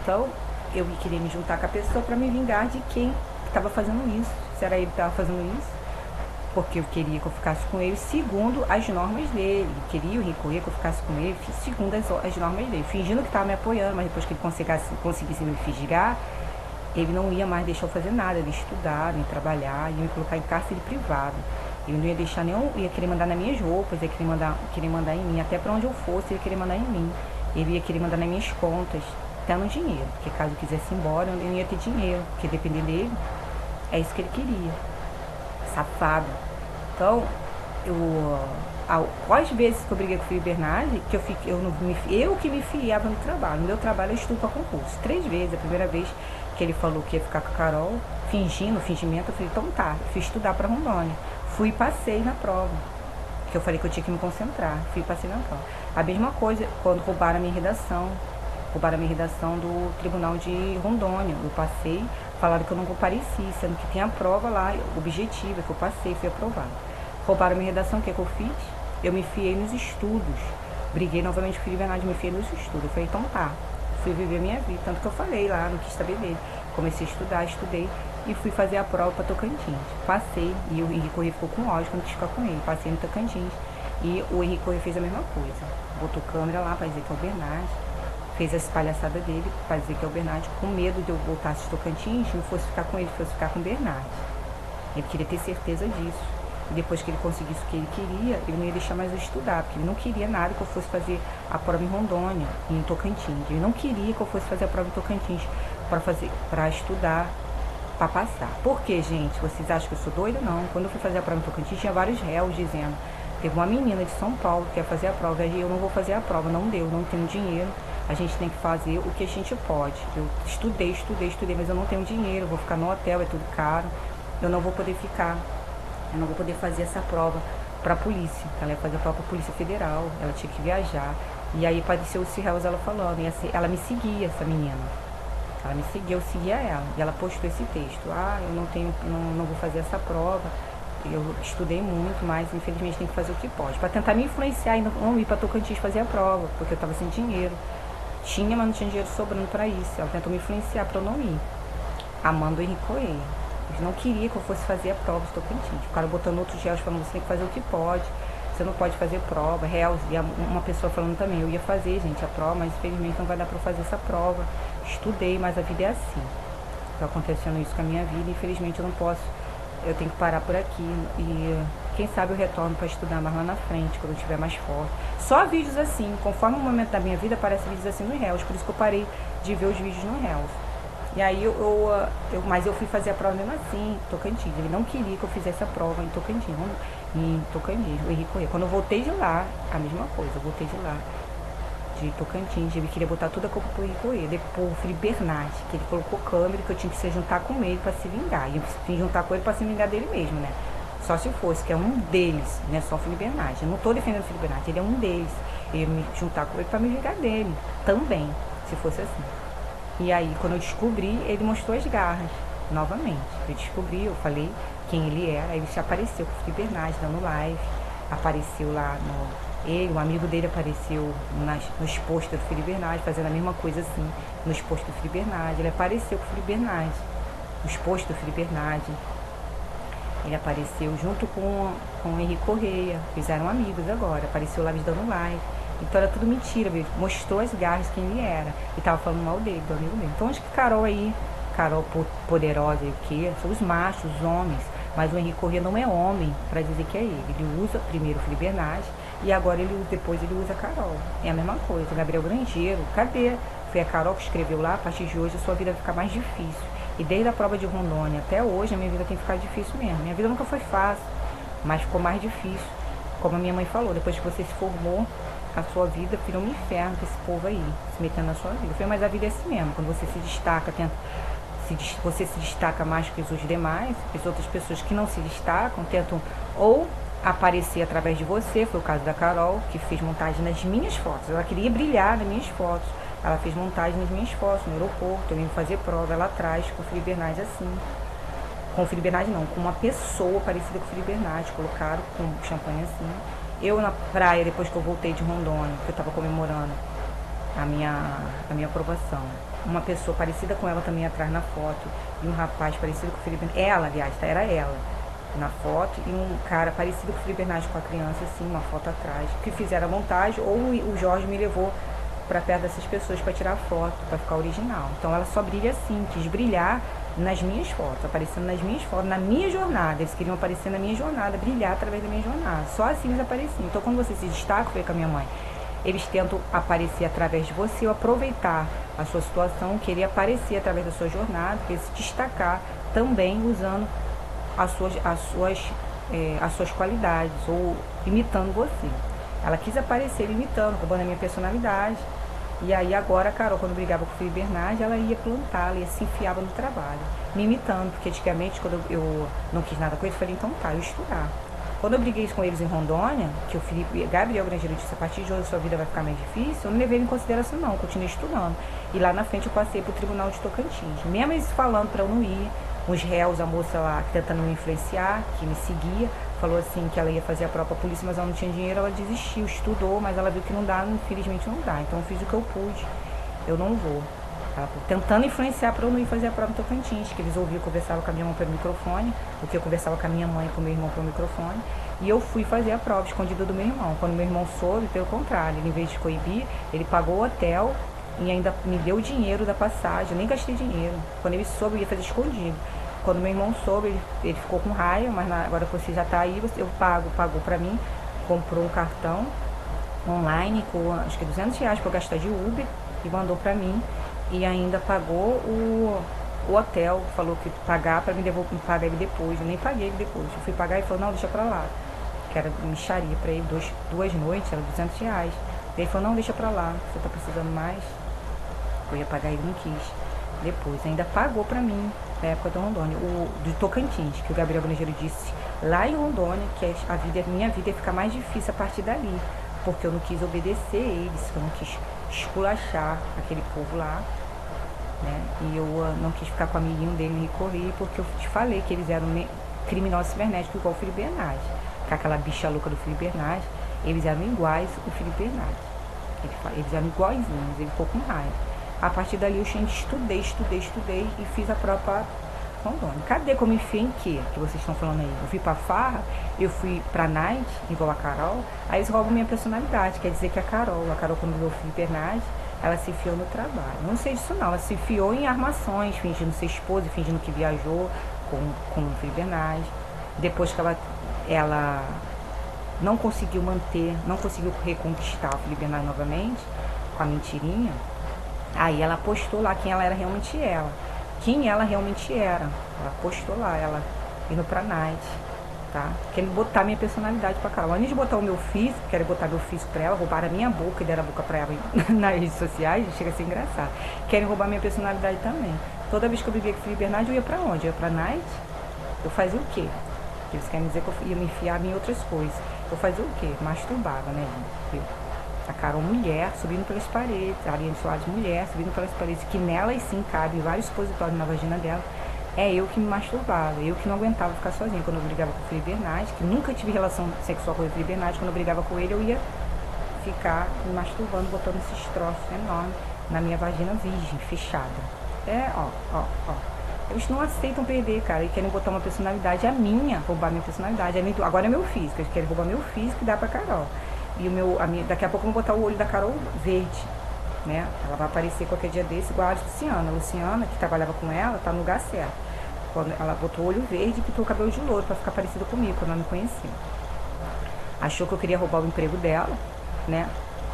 Então, eu queria me juntar com a pessoa para me vingar de quem estava fazendo isso. Se era ele que estava fazendo isso, porque eu queria que eu ficasse com ele segundo as normas dele. Ele queria o Henrique Corrêa que eu ficasse com ele segundo as normas dele, fingindo que estava me apoiando, mas depois que ele conseguisse me fisgar, ele não ia mais deixar eu fazer nada, de estudar, nem trabalhar, ia me colocar em cárcere privado. Ele não ia deixar nenhum, ia querer mandar nas minhas roupas, ia querer mandar em mim, até para onde eu fosse, ele ia querer mandar em mim. Ele ia querer mandar nas minhas contas, até no dinheiro, porque caso eu quisesse ir embora, eu não ia ter dinheiro, porque depender dele, é isso que ele queria. Safado. Então, quais vezes que eu briguei com o Felipe Bernardes, que eu que me fiava no trabalho. No meu trabalho eu estudo para concurso. 3 vezes. A primeira vez que ele falou que ia ficar com a Carol, fingimento, eu falei, então tá, fui estudar para Rondônia. Fui e passei na prova. Que eu falei que eu tinha que me concentrar. Fui e passei na prova. A mesma coisa quando roubaram a minha redação. Roubaram a minha redação do Tribunal de Rondônia. Eu passei, falaram que eu não compareci, sendo que tem a prova lá, objetiva, que eu passei, fui aprovada. Roubaram a minha redação, o que eu fiz? Eu me enfiei nos estudos. Briguei novamente com o Felipe Bernardes, me enfiei nos estudos. Eu falei, então tá, fui viver a minha vida. Tanto que eu falei lá, não quis saber dele. Comecei a estudar, estudei e fui fazer a prova para Tocantins. Passei, e o Henrique Corrêa ficou com ódio quando quis ficar com ele. Passei no Tocantins e o Henrique Corrêa fez a mesma coisa. Botou câmera lá para dizer que é o Bernardes. Fez essa palhaçada dele para dizer que é o Bernardes, com medo de eu voltasse de Tocantins, não fosse ficar com ele, fosse ficar com o Bernardes. Ele queria ter certeza disso. E depois que ele conseguisse o que ele queria, ele não ia deixar mais eu estudar, porque ele não queria nada que eu fosse fazer a prova em Rondônia, em Tocantins. Ele não queria que eu fosse fazer a prova em Tocantins para estudar, para passar. Por quê, gente? Vocês acham que eu sou doida? Não. Quando eu fui fazer a prova em Tocantins, tinha vários réus dizendo. Teve uma menina de São Paulo que ia fazer a prova, e eu não vou fazer a prova, não deu, não tenho dinheiro. A gente tem que fazer o que a gente pode. Eu estudei, mas eu não tenho dinheiro, eu vou ficar no hotel, é tudo caro. Eu não vou poder ficar. Eu não vou poder fazer essa prova para a polícia. Ela ia fazer a prova para a Polícia Federal, ela tinha que viajar. E aí apareceu o Cirreus ela falando, e ela me seguia, essa menina. Ela me seguia, eu seguia ela. E ela postou esse texto. Eu não vou fazer essa prova. Eu estudei muito, mas infelizmente tem que fazer o que pode. Para tentar me influenciar e não ir para Tocantins fazer a prova, porque eu estava sem dinheiro. Tinha, mas não tinha dinheiro sobrando para isso. Ela tentou me influenciar para eu não ir. Amando o Henrique Corrêa. Eles não queriam que eu fosse fazer a prova de Tocantins. Ficaram botando outros réus falando, você tem que fazer o que pode. Você não pode fazer prova. Réus, e uma pessoa falando também, eu ia fazer, gente, a prova, mas infelizmente não vai dar para fazer essa prova. Estudei, mas a vida é assim. Está acontecendo isso com a minha vida, infelizmente eu não posso. Eu tenho que parar por aqui e quem sabe eu retorno para estudar mais lá na frente, quando eu estiver mais forte. Só vídeos assim, conforme o momento da minha vida, aparecem vídeos assim nos réus, por isso que eu parei de ver os vídeos no réus. E aí mas eu fui fazer a prova mesmo assim, Tocantins. Ele não queria que eu fizesse a prova em Tocantins, o Henrique Corrêa. Quando eu voltei de lá, a mesma coisa, eu voltei de lá, de Tocantins, ele queria botar toda a culpa pro Henrique Corrêa. Depois o Felipe Bernardes, que ele colocou câmera, que eu tinha que se juntar com ele para se vingar. E eu fui juntar com ele para se vingar dele mesmo, né? Só se fosse, que é um deles, não é só o Felipe Bernardes. Eu não tô defendendo o Felipe Bernardes, ele é um deles. Eu ia me juntar com ele para me vingar dele, também, se fosse assim. E aí, quando eu descobri, ele mostrou as garras, novamente. Eu descobri, eu falei quem ele era, aí ele se apareceu com o Felipe Bernardes, dando live, apareceu lá o amigo dele apareceu nos posts do Felipe Bernardes, fazendo a mesma coisa assim, nos posts do Felipe Bernardes. Ele apareceu com o Felipe Bernardes, nos posts do Felipe Bernardes. Ele apareceu junto com o Henrique Corrêa, fizeram amigos agora, apareceu lá me dando live. Então era tudo mentira, viu? Mostrou as garras quem ele era. E tava falando mal dele, do amigo dele. Então onde que Carol poderosa e o quê? São os machos, os homens. Mas o Henrique Corrêa não é homem para dizer que é ele. Ele usa primeiro o Felipe Bernardes e agora depois ele usa a Carol. É a mesma coisa. O Gabriel Grangeiro, cadê? Foi a Carol que escreveu lá, a partir de hoje a sua vida vai ficar mais difícil. E desde a prova de Rondônia até hoje a minha vida tem ficado difícil mesmo. Minha vida nunca foi fácil, mas ficou mais difícil. Como a minha mãe falou, depois que você se formou, a sua vida virou um inferno com esse povo aí, se metendo na sua vida. Eu falei, mas a vida é assim mesmo, quando você se destaca, você se destaca mais que os demais, as outras pessoas que não se destacam tentam ou aparecer através de você, foi o caso da Carol, que fez montagem nas minhas fotos, ela queria brilhar nas minhas fotos, Ela fez montagem nas minhas fotos, no aeroporto, eu vim fazer prova, ela atrás, com o Felipe Bernardes assim. Com o Felipe Bernardes não, com uma pessoa parecida com o Felipe Bernardes, colocaram com champanhe assim. Eu na praia, depois que eu voltei de Rondônia, que eu tava comemorando a minha aprovação. Uma pessoa parecida com ela também atrás na foto, e um rapaz parecido com o Felipe Bernardes, ela, aliás, tá, era ela na foto, e um cara parecido com o Felipe Bernardes com a criança, assim, uma foto atrás, que fizeram a montagem, ou o Jorge me levou para perto dessas pessoas para tirar foto, para ficar original. Então ela só brilha assim, quis brilhar nas minhas fotos, aparecendo nas minhas fotos, na minha jornada. Eles queriam aparecer na minha jornada, brilhar através da minha jornada. Só assim eles apareciam. Então quando você se destaca, foi com a minha mãe, eles tentam aparecer através de você, ou aproveitar a sua situação, querer aparecer através da sua jornada, querer se destacar também usando as suas qualidades, ou imitando você. Ela quis aparecer imitando, roubando a minha personalidade. E aí agora a Carol, quando brigava com o Felipe Bernardes, ela ia plantar, ela ia se enfiava no trabalho, me imitando, porque antigamente quando eu não quis nada com eles, eu falei, então tá, eu estudar. Quando eu briguei com eles em Rondônia, que o Gabriel Grangeiro disse, a partir de hoje a sua vida vai ficar mais difícil, eu não levei em consideração não, eu continuei estudando. E lá na frente eu passei pro Tribunal de Tocantins. Mesmo eles falando para eu não ir, os réus, a moça lá tentando me influenciar, que me seguia, falou assim que ela ia fazer a própria polícia, mas ela não tinha dinheiro, ela desistiu, estudou, mas ela viu que não dá, infelizmente não dá. Então eu fiz o que eu pude, eu não vou. Ela tentando influenciar para eu não ir fazer a prova em Tocantins, que eles ouviam, eu conversava com a minha mãe pelo microfone, o que eu conversava com a minha mãe e com o meu irmão pelo microfone, e eu fui fazer a prova, escondida do meu irmão. Quando meu irmão soube, pelo contrário, ele, em vez de coibir, ele pagou o hotel e ainda me deu o dinheiro da passagem, eu nem gastei dinheiro. Quando ele soube, eu ia fazer escondido. Quando meu irmão soube, ele ficou com raiva, mas agora você já tá aí, eu pagou pra mim, comprou um cartão online com acho que R$200 pra eu gastar de Uber e mandou pra mim, e ainda pagou o hotel, falou que pagar pra me pagar ele depois, eu nem paguei ele depois, eu fui pagar e falou, não, deixa pra lá, que era mixaria pra ele, duas noites, era R$200, ele falou, não, deixa pra lá, você tá precisando mais, eu ia pagar, ele não quis. Depois, ainda pagou pra mim, na época do Rondônia, do Tocantins, que o Gabriel Grangeiro disse lá em Rondônia, que minha vida ia ficar mais difícil a partir dali, porque eu não quis obedecer eles, eu não quis esculachar aquele povo lá, né? E eu não quis ficar com o amiguinho dele, me recorrer, porque eu te falei que eles eram criminosos cibernéticos igual o Felipe Bernardes, com aquela bicha louca do Felipe Bernardes, eles eram iguais o Felipe Bernardes, eles eram iguaizinhos, ele ficou com raiva. A partir dali eu estudei e fiz a própria Rondônia. Cadê que eu me enfiei em quê? Que vocês estão falando aí? Eu fui pra farra, eu fui pra night, igual a Carol, aí eles roubam minha personalidade. Quer dizer que a Carol quando viu o Felipe Bernardes, ela se enfiou no trabalho. Não sei disso não, ela se enfiou em armações, fingindo ser esposa, fingindo que viajou com o Felipe Bernardes. Depois que ela não conseguiu reconquistar o Felipe Bernardes novamente, com a mentirinha, aí ela postou lá quem ela era realmente quem ela realmente era. Ela postou lá, ela indo pra night, tá? Querendo botar minha personalidade pra Carol. Antes de botar o meu físico, querem botar meu físico pra ela, roubaram a minha boca e deram a boca pra ela nas redes sociais, chega a ser engraçado. Querem roubar minha personalidade também. Toda vez que eu briguei com o Felipe Bernardes, eu ia pra onde? Eu ia pra night? Eu fazia o quê? Eles querem dizer que eu ia me enfiar em outras coisas. Eu fazia o quê? Masturbava, né, gente? A Carol mulher, subindo pelas paredes, a Ariane Soares mulher, subindo pelas paredes, que nelas sim cabe vários supositórios na vagina dela. É eu que me masturbava, eu que não aguentava ficar sozinha. Quando eu brigava com o Felipe Bernardes, que nunca tive relação sexual com o Felipe Bernardes, quando eu brigava com ele, eu ia ficar me masturbando, botando esses troços enormes na minha vagina virgem, fechada. Ó. Eles não aceitam perder, cara, e querem botar uma personalidade, a minha, roubar minha personalidade. Agora é meu físico, eles querem roubar meu físico e dar pra Carol. E daqui a pouco eu vou botar o olho da Carol verde, né? Ela vai aparecer qualquer dia desse, igual a Luciana. A Luciana, que trabalhava com ela, tá no lugar certo. Quando ela botou o olho verde e pintou o cabelo de louro pra ficar parecida comigo, quando ela me conhecia. Achou que eu queria roubar o emprego dela, né?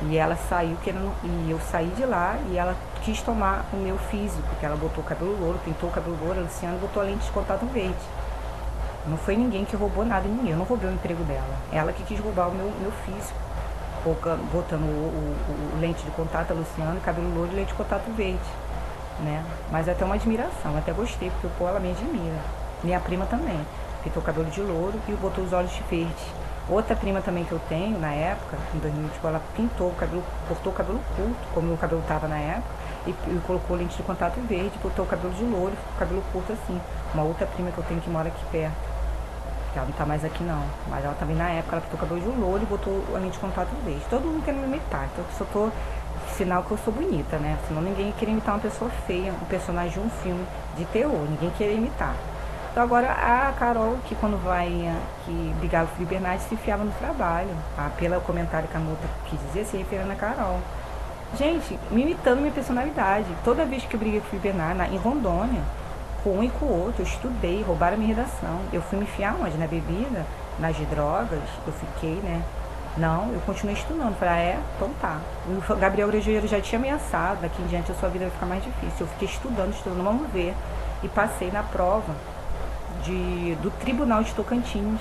E ela saiu e eu saí de lá e ela quis tomar o meu físico, porque ela botou o cabelo louro, pintou o cabelo louro, a Luciana botou a lente de contato verde. Não foi ninguém que roubou nada em mim, eu não roubei o emprego dela. Ela que quis roubar o meu físico, botando o lente de contato, a Luciana, cabelo louro e lente de contato verde, né? Mas é até uma admiração, até gostei, porque ela me admira. Minha prima também, pintou o cabelo de louro e botou os olhos de verde. Outra prima também que eu tenho, na época, em 2020, ela pintou o cabelo, cortou o cabelo curto, como o cabelo tava na época, e colocou lente de contato verde, botou o cabelo de louro, ficou o cabelo curto assim. Uma outra prima que eu tenho que mora aqui perto, que ela não tá mais aqui não, mas ela também na época, ela pintou o cabelo de louro e botou a lente de contato verde. Todo mundo quer me imitar, então eu só tô sinal que eu sou bonita, né? Senão ninguém queria imitar uma pessoa feia, um personagem de um filme de terror, ninguém queria imitar. Então agora a Carol, que quando vai, que brigava com o Felipe Bernardes, se enfiava no trabalho. Pelo comentário que a moça quis dizer, se referindo a Carol. Gente, me imitando minha personalidade. Toda vez que eu briguei com o Felipe Bernardes, em Rondônia, com um e com o outro, eu estudei, roubaram a minha redação. Eu fui me enfiar onde? Na bebida, nas drogas, eu fiquei, né? Não, eu continuei estudando. Falei, então tá. O Gabriel Grejeiro já tinha ameaçado, daqui em diante a sua vida vai ficar mais difícil. Eu fiquei estudando, vamos ver. E passei na prova do Tribunal de Tocantins.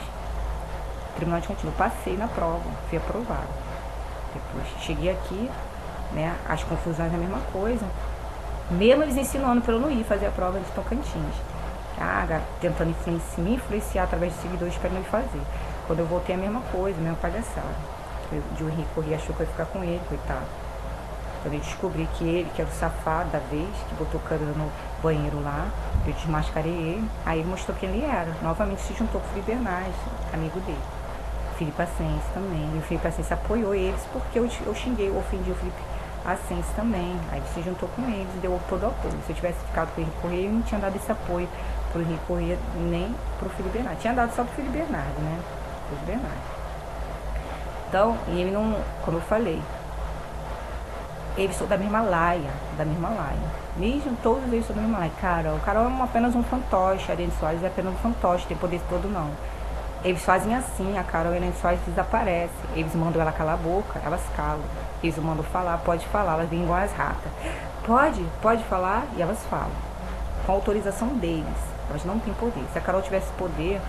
Tribunal de Tocantins, eu passei na prova, fui aprovada. Depois cheguei aqui, né, as confusões é a mesma coisa. Mesmo eles ensinando para eu não ir fazer a prova de Tocantins. Tentando me influenciar através de seguidores para não ir fazer. Quando eu voltei a mesma coisa, a mesma palhaçada. O Henrique Corrêa achou que eu ia ficar com ele, coitado. Quando eu descobri que ele, que era o safado da vez, que botou câmera no banheiro lá, eu desmascarei ele, aí ele mostrou quem ele era. Novamente se juntou com o Felipe Bernardes, amigo dele. Felipe Ascense também. E o Felipe Ascense apoiou eles porque eu xinguei, eu ofendi o Felipe Ascense também. Aí ele se juntou com eles e deu todo o apoio. Se eu tivesse ficado com o Henrique Corrêa, eu não tinha dado esse apoio pro Henrique Corrêa nem pro Felipe Bernardes. Tinha dado só pro Felipe Bernardes, né? Felipe Bernardes. Então, e ele não, como eu falei, eles são da mesma laia, Mesmo todos eles são da mesma laia. Carol é apenas um fantoche, a Ariane Soares é apenas um fantoche, tem poder todo não. Eles fazem assim, a Carol e a Ariane Soares desaparecem. Eles mandam ela calar a boca, elas calam. Eles mandam falar, pode falar, elas vêm igual as ratas. Pode falar, e elas falam. Com a autorização deles, elas não têm poder. Se a Carol tivesse poder,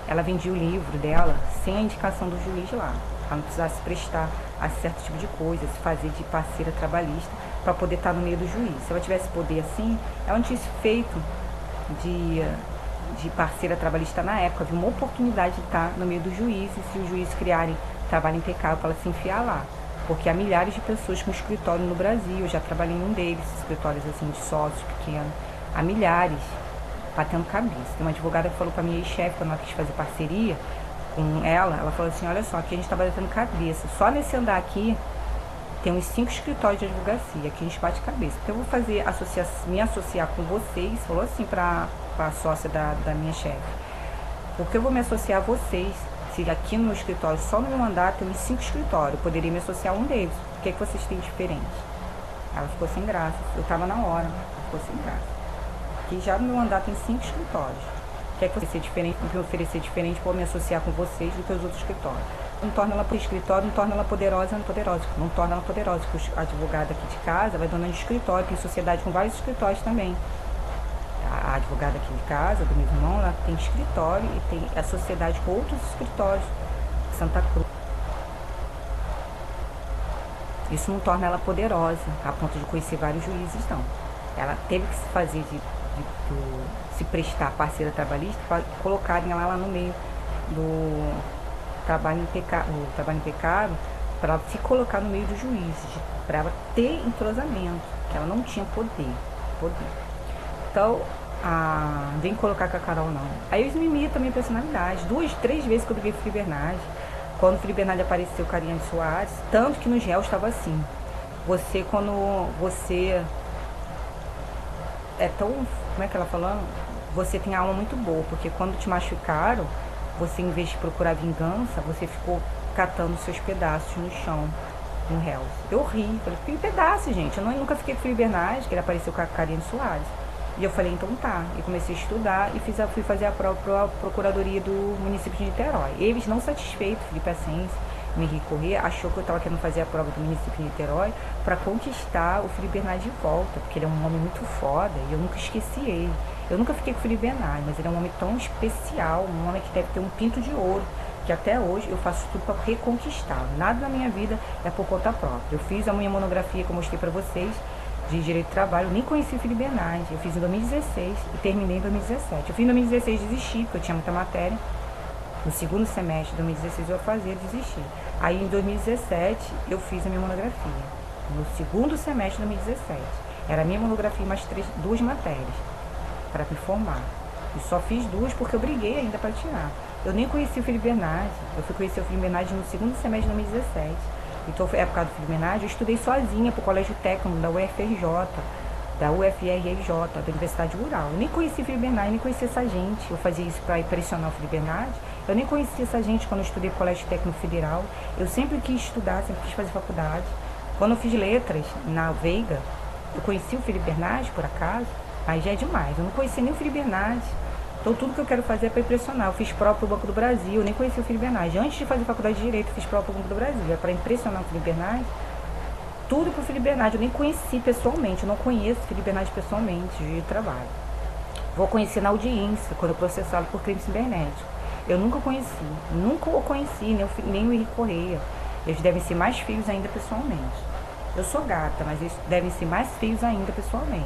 ela vendia o livro dela sem a indicação do juiz lá. Ela não precisasse prestar a certo tipo de coisa, se fazer de parceira trabalhista para poder estar no meio do juiz. Se ela tivesse poder assim, ela não tinha feito de parceira trabalhista na época. Havia uma oportunidade de estar no meio do juiz e se os juízes criarem trabalho impecável para ela se enfiar lá. Porque há milhares de pessoas com escritório no Brasil, eu já trabalhei em um deles, escritórios assim de sócios pequenos, há milhares, batendo cabeça. Tem uma advogada que falou para minha ex-chefe, quando ela quis fazer parceria com ela falou assim, olha só, aqui a gente tá batendo cabeça, só nesse andar aqui tem uns 5 escritórios de advocacia, aqui a gente bate cabeça, então eu vou fazer me associar com vocês, falou assim pra sócia da minha chefe, porque eu vou me associar a vocês, se aqui no meu escritório, só no meu andar tem uns 5 escritórios, eu poderia me associar a um deles, o que é que vocês têm diferente? Ela ficou sem graça, eu tava na hora, ela ficou sem graça, aqui já no meu andar tem 5 escritórios, quer que você me oferecer diferente, vou me associar com vocês do que os outros escritórios. Não torna ela escritório, não torna ela poderosa, não torna ela poderosa, porque a advogada aqui de casa vai dona de escritório, tem sociedade com vários escritórios também. A advogada aqui de casa, do meu irmão, ela tem escritório e tem a sociedade com outros escritórios, Santa Cruz. Isso não torna ela poderosa, a ponto de conhecer vários juízes, não. Ela teve que se fazer se prestar parceira trabalhista para colocarem ela lá no meio do trabalho impecável, para ela se colocar no meio dos juízes, para ela ter entrosamento, que ela não tinha poder. Então, vem colocar com a Carol não. Aí eles me imitam a minha personalidade. 2, 3 vezes que eu briguei com o Felipe Bernardes. Quando o Felipe Bernardes apareceu com a Ariane Soares, tanto que nos réus estava assim. Quando você é tão, como é que ela falando? Você tem a alma muito boa, porque quando te machucaram, você, em vez de procurar vingança, você ficou catando seus pedaços no chão, no réu. Eu ri, falei, que pedaço, gente. Eu nunca fiquei com o Felipe Bernardes, que ele apareceu com a Ariane Soares. E eu falei, então tá. E comecei a estudar e fui fazer a prova para a Procuradoria do município de Niterói. Eles, não satisfeitos, Felipe Ascense, o Henrique Corrêa, achou que eu estava querendo fazer a prova do município de Niterói para conquistar o Felipe Bernardes de volta, porque ele é um homem muito foda e eu nunca esqueci ele. Eu nunca fiquei com o Felipe Bernardes, mas ele é um homem tão especial, um homem que deve ter um pinto de ouro, que até hoje eu faço tudo para reconquistá-lo. Nada na minha vida é por conta própria. Eu fiz a minha monografia que eu mostrei para vocês, de Direito do Trabalho, eu nem conheci o Felipe Bernardes, eu fiz em 2016 e terminei em 2017. Eu fiz em 2016, desisti, porque eu tinha muita matéria, No segundo semestre de 2016 eu fazia, desisti. Aí em 2017 eu fiz a minha monografia. No segundo semestre de 2017. Era a minha monografia mais duas matérias para me formar. E só fiz duas porque eu briguei ainda para tirar. Eu nem conheci o Felipe Bernardi. Eu fui conhecer o Felipe Bernardi no segundo semestre de 2017. Então, na época do Felipe Bernardi, eu estudei sozinha para o Colégio Técnico da UFRJ, da UFRJ, da Universidade Rural. Eu nem conheci o Felipe Bernardi, nem conheci essa gente. Eu fazia isso para impressionar o Felipe Bernardi. Eu nem conheci essa gente quando eu estudei no Colégio Técnico Federal. Eu sempre quis estudar, sempre quis fazer faculdade. Quando eu fiz letras na Veiga, eu conheci o Felipe Bernardi, por acaso, aí já é demais. Eu não conheci nem o Felipe Bernardi. Então tudo que eu quero fazer é para impressionar. Eu fiz prova pro Banco do Brasil, eu nem conheci o Felipe Bernardi. Antes de fazer faculdade de Direito, eu fiz prova pro Banco do Brasil. É para impressionar o Felipe Bernardi. Tudo pro Felipe Bernardi. Eu nem conheci pessoalmente. Eu não conheço o Felipe Bernardi pessoalmente, de trabalho. Vou conhecer na audiência, quando eu processado por crime cibernético. Eu nunca o conheci, nem o Henrique Correia. Eles devem ser mais feios ainda pessoalmente. Eu sou gata, mas eles devem ser mais feios ainda pessoalmente.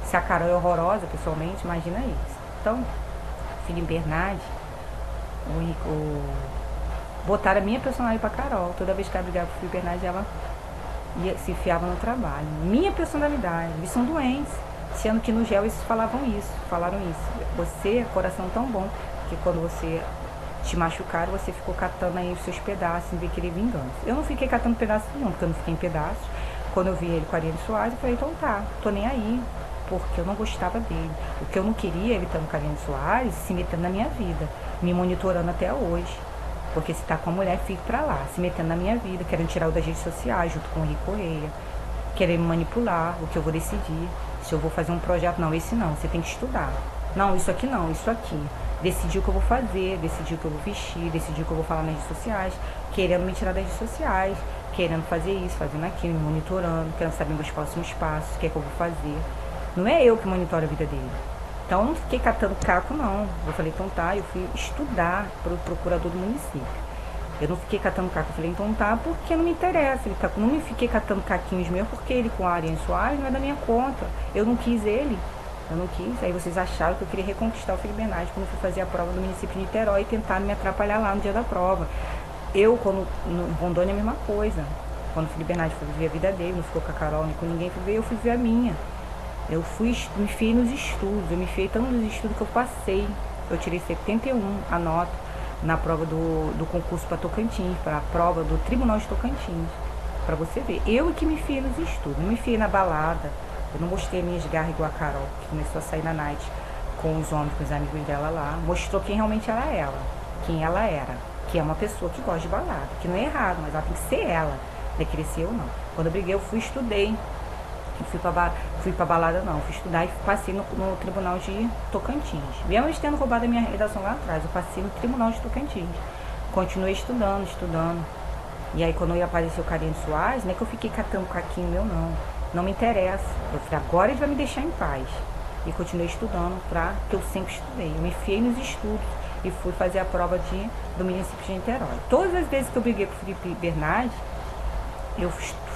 Se a Carol é horrorosa pessoalmente, imagina isso. Então, Felipe Bernardi, botaram a minha personagem pra Carol. Toda vez que ela brigava com o Felipe Bernardi, ela se enfiava no trabalho. Minha personalidade, eles são doentes. Sendo que no GEL eles falaram isso. Você, coração tão bom, que quando você te machucaram, você ficou catando aí os seus pedaços em vez de querer vingança. Eu não fiquei catando pedaços não, porque eu não fiquei em pedaços. Quando eu vi ele com a Ariane Soares, eu falei, então tá, tô nem aí, porque eu não gostava dele. O que eu não queria, ele estando com a Ariane Soares, se metendo na minha vida, me monitorando até hoje. Porque se tá com a mulher, fica pra lá, se metendo na minha vida, querendo tirar o das redes sociais, junto com o Henrique Correia, querendo me manipular, o que eu vou decidir. Se eu vou fazer um projeto, não, esse não, você tem que estudar. Não, isso aqui não, isso aqui. Decidir o que eu vou fazer, decidir o que eu vou vestir, decidir o que eu vou falar nas redes sociais, querendo me tirar das redes sociais, querendo fazer isso, fazendo aquilo, me monitorando, querendo saber meus próximos passos, o que é que eu vou fazer. Não é eu que monitoro a vida dele. Então eu não fiquei catando caco, não. Eu falei, então tá, eu fui estudar para o procurador do município. Eu não fiquei catando caco, eu falei, então tá, porque não me interessa. Ele tá, não me fiquei catando caquinhos meus, porque ele com a Ariane Soares não é da minha conta. Eu não quis ele. Eu não quis. Aí vocês acharam que eu queria reconquistar o Felipe Bernardi quando eu fui fazer a prova do município de Niterói e tentaram me atrapalhar lá no dia da prova. Eu, quando no Rondônia, é a mesma coisa. Quando o Felipe Bernardi foi viver a vida dele, não ficou com a Carol nem com ninguém, eu fui viver a minha. Eu me enfiei nos estudos, eu me enfiei tanto nos estudos que eu passei. Eu tirei 71 a nota na prova do concurso para Tocantins, para a prova do Tribunal de Tocantins. Para você ver. Eu que me enfiei nos estudos, não me enfiei na balada. Eu não mostrei minhas garras igual a Carol, que começou a sair na night com os homens, com os amigos dela lá. Mostrou quem realmente era ela, quem ela era. Que é uma pessoa que gosta de balada, que não é errado, mas ela tem que ser ela, não é crescer ou não. Quando eu briguei, eu estudei. Não fui pra balada não, fui estudar e passei no Tribunal de Tocantins. Mesmo eles tendo roubado a minha redação lá atrás, eu passei no Tribunal de Tocantins. Continuei estudando. E aí quando eu ia aparecer o Ariane Soares, não é que eu fiquei catando caquinho meu não. Não me interessa. Eu falei, agora ele vai me deixar em paz. E continuei estudando, que eu sempre estudei. Eu me enfiei nos estudos e fui fazer a prova do município de Niterói. Todas as vezes que eu briguei com o Felipe Bernardi, eu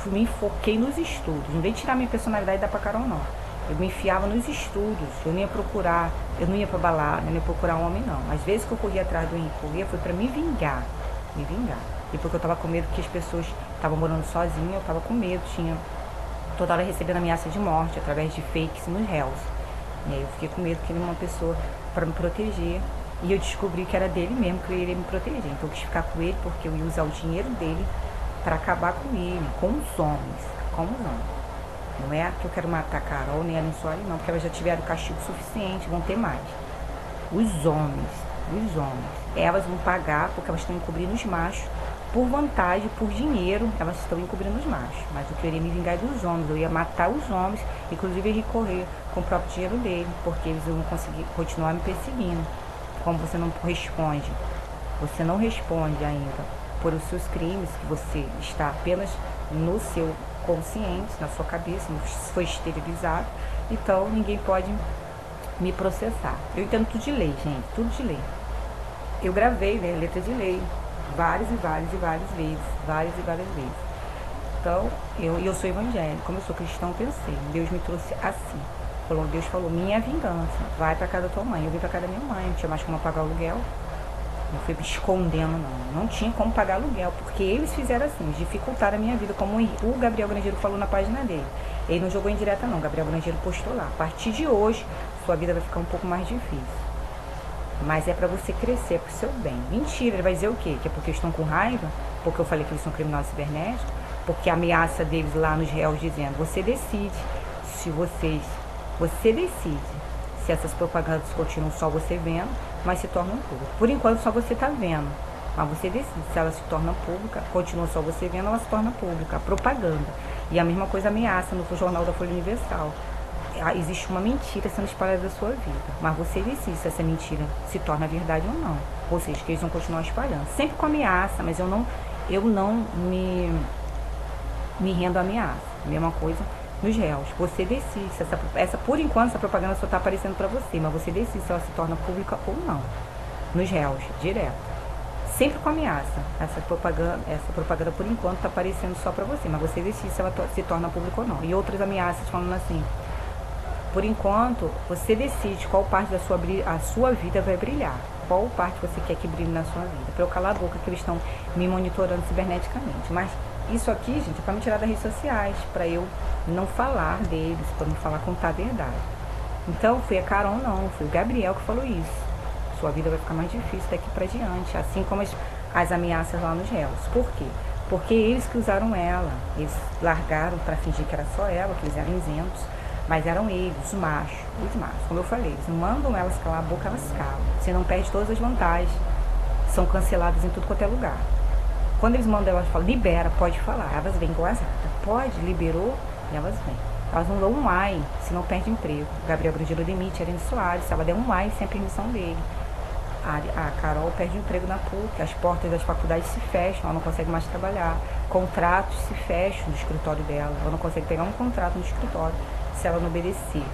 me enfoquei nos estudos. Não veio tirar minha personalidade e dar pra Carol, não. Eu me enfiava nos estudos. Eu não ia procurar, eu não ia pra balada, eu não ia procurar homem, não. Às vezes que eu corria atrás do Henrique Correia foi pra me vingar. E porque eu tava com medo que as pessoas estavam morando sozinhas, eu tava com medo, tinha toda hora recebendo ameaça de morte através de fakes nos réus. E aí eu fiquei com medo que ele era uma pessoa para me proteger. E eu descobri que era dele mesmo, que ele iria me proteger. Então eu quis ficar com ele porque eu ia usar o dinheiro dele para acabar com ele, com os homens. Não é que eu quero matar a Carol nem a Ariane Soares, não, porque elas já tiveram castigo suficiente, vão ter mais. Os homens, elas vão pagar porque elas estão encobrindo os machos. Por vantagem, por dinheiro, elas estão encobrindo os machos. Mas eu queria me vingar dos homens, eu ia matar os homens, inclusive recorrer com o próprio dinheiro dele, porque eles vão conseguir continuar me perseguindo. Como você não responde ainda por os seus crimes, que você está apenas no seu consciente, na sua cabeça, não foi esterilizado, então ninguém pode me processar. Eu entendo tudo de lei, gente, tudo de lei. Eu gravei, né, letra de lei, várias vezes. Então, eu sou evangélica, como eu sou cristão, pensei, Deus me trouxe assim. Deus falou, minha vingança, vai pra casa da tua mãe. Eu vim pra casa da minha mãe, não tinha mais como pagar o aluguel. Não foi me escondendo, não. Não tinha como pagar aluguel, porque eles fizeram assim, dificultaram a minha vida, como o Gabriel Grangeiro falou na página dele. Ele não jogou em direta não, o Gabriel Grangeiro postou lá. A partir de hoje, sua vida vai ficar um pouco mais difícil. Mas é pra você crescer, é pro seu bem. Mentira, ele vai dizer o quê? Que é porque estão com raiva? Porque eu falei que eles são criminosos cibernéticos? Porque a ameaça deles lá nos réus dizendo, você decide se você decide se essas propagandas continuam só você vendo, mas se tornam públicas. Por enquanto só você está vendo, mas você decide se ela se torna pública, continua só você vendo, ela se torna pública. A propaganda. E a mesma coisa ameaça no jornal da Folha Universal. Existe uma mentira sendo espalhada da sua vida, mas você decide se essa mentira se torna verdade ou não. Ou seja, que eles vão continuar espalhando. Sempre com ameaça, mas eu não me rendo à ameaça. Mesma coisa nos réus. Você decide se por enquanto essa propaganda só está aparecendo para você, mas você decide se ela se torna pública ou não. Nos réus, direto. Sempre com ameaça. Essa propaganda por enquanto está aparecendo só para você, mas você decide se ela se torna pública ou não. E outras ameaças falando assim, por enquanto, você decide qual parte da sua vida vai brilhar. Qual parte você quer que brilhe na sua vida. Para eu calar a boca que eles estão me monitorando ciberneticamente. Mas isso aqui, gente, é para me tirar das redes sociais. Para eu não falar deles, para não falar contar a verdade. Então, foi a Carol não, foi o Gabriel que falou isso. Sua vida vai ficar mais difícil daqui para diante. Assim como as ameaças lá nos réus. Por quê? Porque eles que usaram ela. Eles largaram para fingir que era só ela, que eles eram isentos. Mas eram eles, os machos, como eu falei, eles não mandam elas calar a boca, elas calam. Você não perde todas as vantagens, são canceladas em tudo quanto é lugar. Quando eles mandam elas falar, libera, pode falar, elas vêm igual as ratas. Pode, liberou, e elas vêm. Elas não dão um ai, se não perde emprego. Gabriel Grangeiro demite, Arene Soares, se ela der um ai sem a permissão dele. A Carol perde emprego na PUC, as portas das faculdades se fecham, ela não consegue mais trabalhar. Contratos se fecham no escritório dela, ela não consegue pegar um contrato no escritório se ela não obedecer.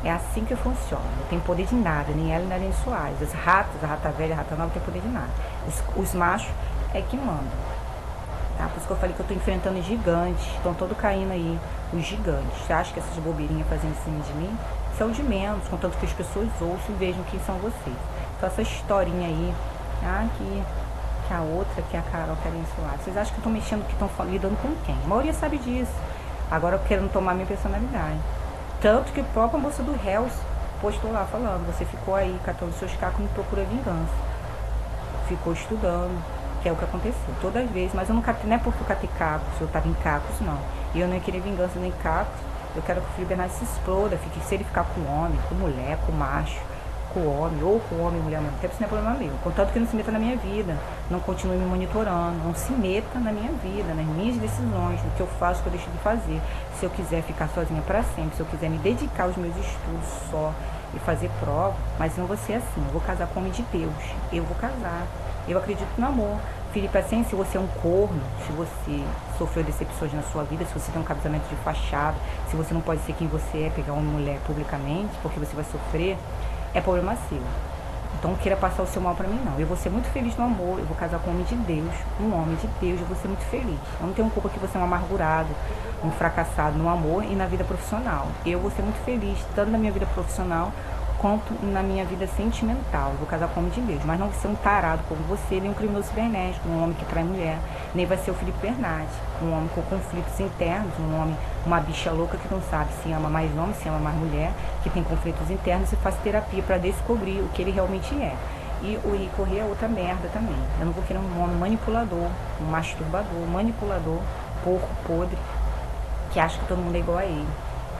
É assim que funciona. Não tem poder de nada, nem ela nem a Arene Soares. As ratas, a rata velha, a rata nova, não tem poder de nada. Os machos é que mandam. Tá? Por isso que eu falei que eu tô enfrentando gigantes, estão todos caindo aí, os gigantes. Você acha que essas bobeirinhas fazendo em cima de mim? São de menos, contanto que as pessoas ouçam e vejam quem são vocês. Então essa historinha aí, que a outra, que é a Carol, que é a Arene Soares. Vocês acham que eu tô mexendo, que estão lidando com quem? A maioria sabe disso. Agora querendo tomar minha personalidade. Tanto que a própria moça do réus postou lá falando, você ficou aí catando seus cacos e não procura vingança. Ficou estudando, que é o que aconteceu. Todas as vezes, mas eu não catei, não é porque eu catei cacos, eu tava em cacos, não. E eu não ia querer vingança nem cacos. Eu quero que o Felipe Bernardes se exploda, se ele ficar com homem, com mulher, com macho, com homem, ou com homem e mulher ao mesmo tempo, isso não é problema meu. Contanto que não se meta na minha vida, não continue me monitorando, não se meta na minha vida, nas minhas decisões, no que eu faço, o que eu deixo de fazer. Se eu quiser ficar sozinha para sempre, se eu quiser me dedicar aos meus estudos só e fazer prova, mas não vou ser assim, eu vou casar com o homem de Deus, eu vou casar, eu acredito no amor. Felipe, assim, se você é um corno, se você sofreu decepções na sua vida, se você tem um casamento de fachada, se você não pode ser quem você é, pegar uma mulher publicamente, porque você vai sofrer, é problema seu. Então não queira passar o seu mal pra mim, não. Eu vou ser muito feliz no amor, eu vou casar com um homem de Deus, eu vou ser muito feliz. Eu não tenho culpa que você é um amargurado, um fracassado no amor e na vida profissional. Eu vou ser muito feliz, tanto na minha vida profissional, quanto na minha vida sentimental. Eu vou casar com um homem de Deus, mas não vou ser um tarado como você, nem um criminoso cibernético, um homem que trai mulher, nem vai ser o Felipe Bernardes, um homem com conflitos internos, um homem, uma bicha louca que não sabe se ama mais homem, se ama mais mulher, que tem conflitos internos e faz terapia para descobrir o que ele realmente é. E o Henrique Corrêa é outra merda também. Eu não vou querer um homem manipulador, um masturbador, manipulador, porco, podre, que acha que todo mundo é igual a ele.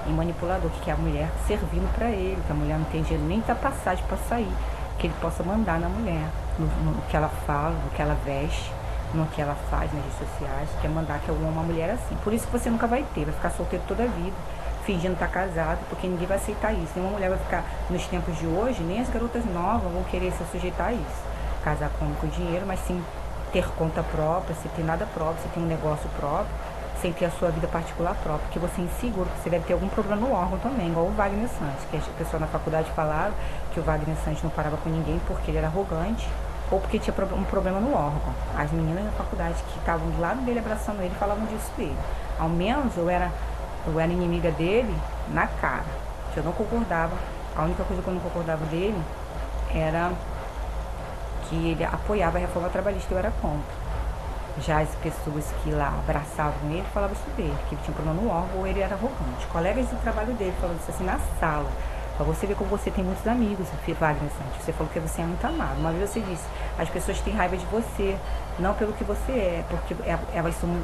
E manipulador, que quer a mulher servindo para ele, que a mulher não tem dinheiro nem da passagem para sair, que ele possa mandar na mulher, no que ela fala, no que ela veste, no que ela faz nas redes sociais, quer mandar que eu amo uma mulher assim. Por isso que você nunca vai ter, vai ficar solteiro toda a vida, fingindo estar casado, porque ninguém vai aceitar isso. Nenhuma mulher vai ficar, nos tempos de hoje, nem as garotas novas vão querer se sujeitar a isso. Casar com dinheiro, mas sim ter conta própria, se ter nada próprio, se ter um negócio próprio, sem ter a sua vida particular própria, porque você é inseguro, porque você deve ter algum problema no órgão também, igual o Wagner Santos, que as pessoas na faculdade falaram que o Wagner Santos não parava com ninguém porque ele era arrogante, ou porque tinha um problema no órgão. As meninas na faculdade que estavam do lado dele abraçando ele falavam disso dele. Ao menos eu era inimiga dele na cara, que eu não concordava. A única coisa que eu não concordava dele era que ele apoiava a reforma trabalhista e eu era contra. Já as pessoas que lá abraçavam ele falavam isso dele, que ele tinha problema no órgão ou ele era arrogante. Colegas de trabalho dele falavam isso assim na sala. Pra você ver como você tem muitos amigos, Wagner Santos. Você falou que você é muito amado. Uma vez você disse, as pessoas têm raiva de você, não pelo que você é, porque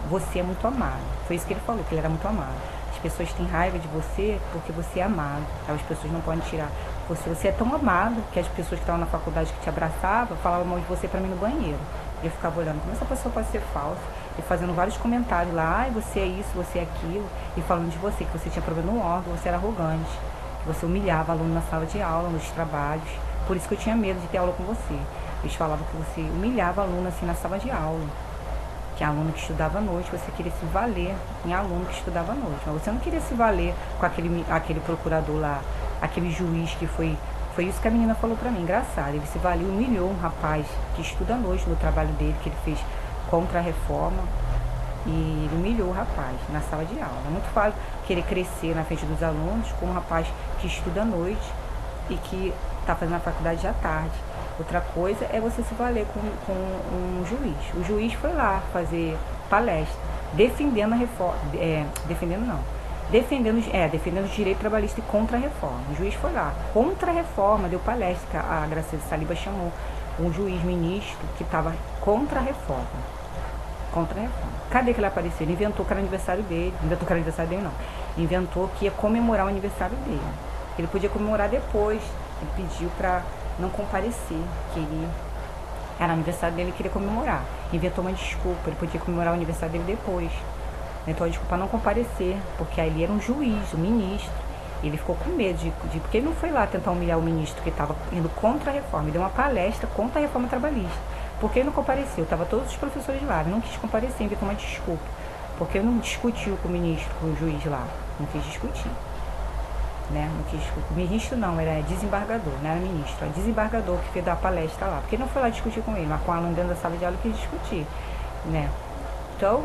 você é muito amado. Foi isso que ele falou, que ele era muito amado. As pessoas têm raiva de você porque você é amado. As pessoas não podem tirar você. Você é tão amado que as pessoas que estavam na faculdade que te abraçavam falavam mal de você pra mim no banheiro. E eu ficava olhando como essa pessoa pode ser falsa. E fazendo vários comentários lá, ai, você é isso, você é aquilo. E falando de você, que você tinha problema no órgão, você era arrogante. Que você humilhava aluno na sala de aula, nos trabalhos. Por isso que eu tinha medo de ter aula com você. Eles falavam que você humilhava aluno assim na sala de aula. Que aluno que estudava à noite, você queria se valer em aluno que estudava à noite. Mas você não queria se valer com aquele procurador lá, aquele juiz que foi isso que a menina falou pra mim, engraçado. Ele se valeu, humilhou um rapaz que estuda à noite no trabalho dele, que ele fez contra a reforma. E ele humilhou o rapaz na sala de aula. É muito fácil querer crescer na frente dos alunos com um rapaz que estuda à noite e que está fazendo a faculdade à tarde. Outra coisa é você se valer com um juiz. O juiz foi lá fazer palestra, defendendo a reforma, defendendo o direito trabalhista e contra a reforma. O juiz foi lá, contra a reforma, deu palestra, a Graciela Saliba chamou um juiz ministro que estava contra a reforma. Contra a reforma. Cadê que ele apareceu? Ele inventou que era aniversário dele. Inventou que era aniversário dele, não. Inventou que ia comemorar o aniversário dele. Ele podia comemorar depois. Ele pediu para não comparecer, que ele era aniversário dele e queria comemorar. Inventou uma desculpa, ele podia comemorar o aniversário dele depois. Inventou a desculpa para não comparecer, porque aí ele era um juiz, um ministro. Ele ficou com medo porque ele não foi lá tentar humilhar o ministro que estava indo contra a reforma. Ele deu uma palestra contra a reforma trabalhista. Porque ele não compareceu, estava todos os professores lá, ele não quis comparecer, inventou uma desculpa. Porque ele não discutiu com o ministro, com o juiz lá, não quis discutir. Né? Não quis discutir. Ministro não, era desembargador, não era ministro, era desembargador que fez a palestra lá. Porque ele não foi lá discutir com ele, mas com o aluno dentro da sala de aula quis discutir. Né? Então,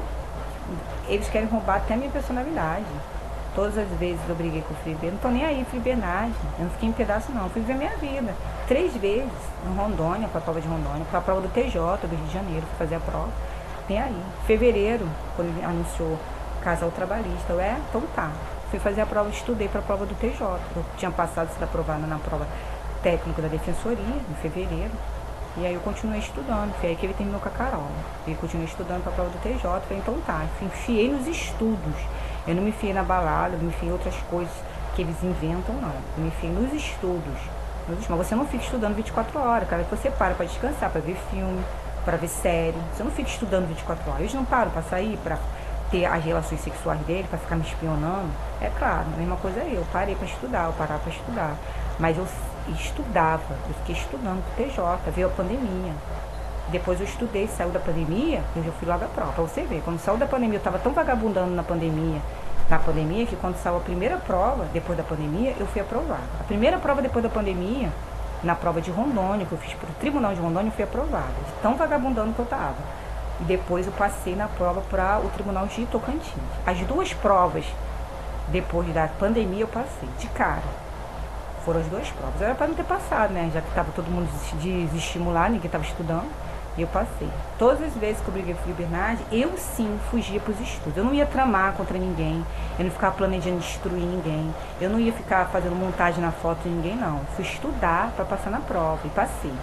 eles querem roubar até a minha personalidade. Todas as vezes eu briguei com o Friber, não tô nem aí, Fribernagem, eu não fiquei em pedaço não, fui viver minha vida. 3 vezes, em Rondônia, com a prova de Rondônia, com a prova do TJ do Rio de Janeiro, fui fazer a prova, tem aí. Fevereiro, quando ele anunciou casal trabalhista, então tá, fui fazer a prova, estudei para a prova do TJ, eu tinha passado, sido aprovada na prova técnica da Defensoria, em fevereiro, e aí eu continuei estudando, foi aí que ele terminou com a Carol, e continuei estudando para a prova do TJ, falei, então tá, enfiei nos estudos. Eu não me enfiei na balada, eu não me enfiei em outras coisas que eles inventam, não. Eu me enfiei nos estudos. Mas você não fica estudando 24 horas, cara. Você para descansar, para ver filme, para ver série. Você não fica estudando 24 horas. Eles não param para sair, para ter as relações sexuais dele, para ficar me espionando. É claro, a mesma coisa é eu. Parei para estudar, eu parava para estudar. Mas eu estudava, eu fiquei estudando pro TJ, veio a pandemia. Depois eu estudei, saiu da pandemia, eu já fui logo à prova. Pra você ver, quando saiu da pandemia, eu estava tão vagabundando na pandemia, que quando saiu a primeira prova, depois da pandemia, eu fui aprovada. A primeira prova depois da pandemia, na prova de Rondônia, que eu fiz pro Tribunal de Rondônia, eu fui aprovada. De tão vagabundando que eu estava. E depois eu passei na prova para o Tribunal de Tocantins. As 2 provas, depois da pandemia, eu passei, de cara. Foram as 2 provas. Era para não ter passado, né? Já que estava todo mundo desestimulado, ninguém estava estudando. E eu passei. Todas as vezes que eu briguei com o Bernardi, eu sim fugia para os estudos. Eu não ia tramar contra ninguém, eu não ficava planejando destruir ninguém, eu não ia ficar fazendo montagem na foto de ninguém, não. Fui estudar para passar na prova e passei.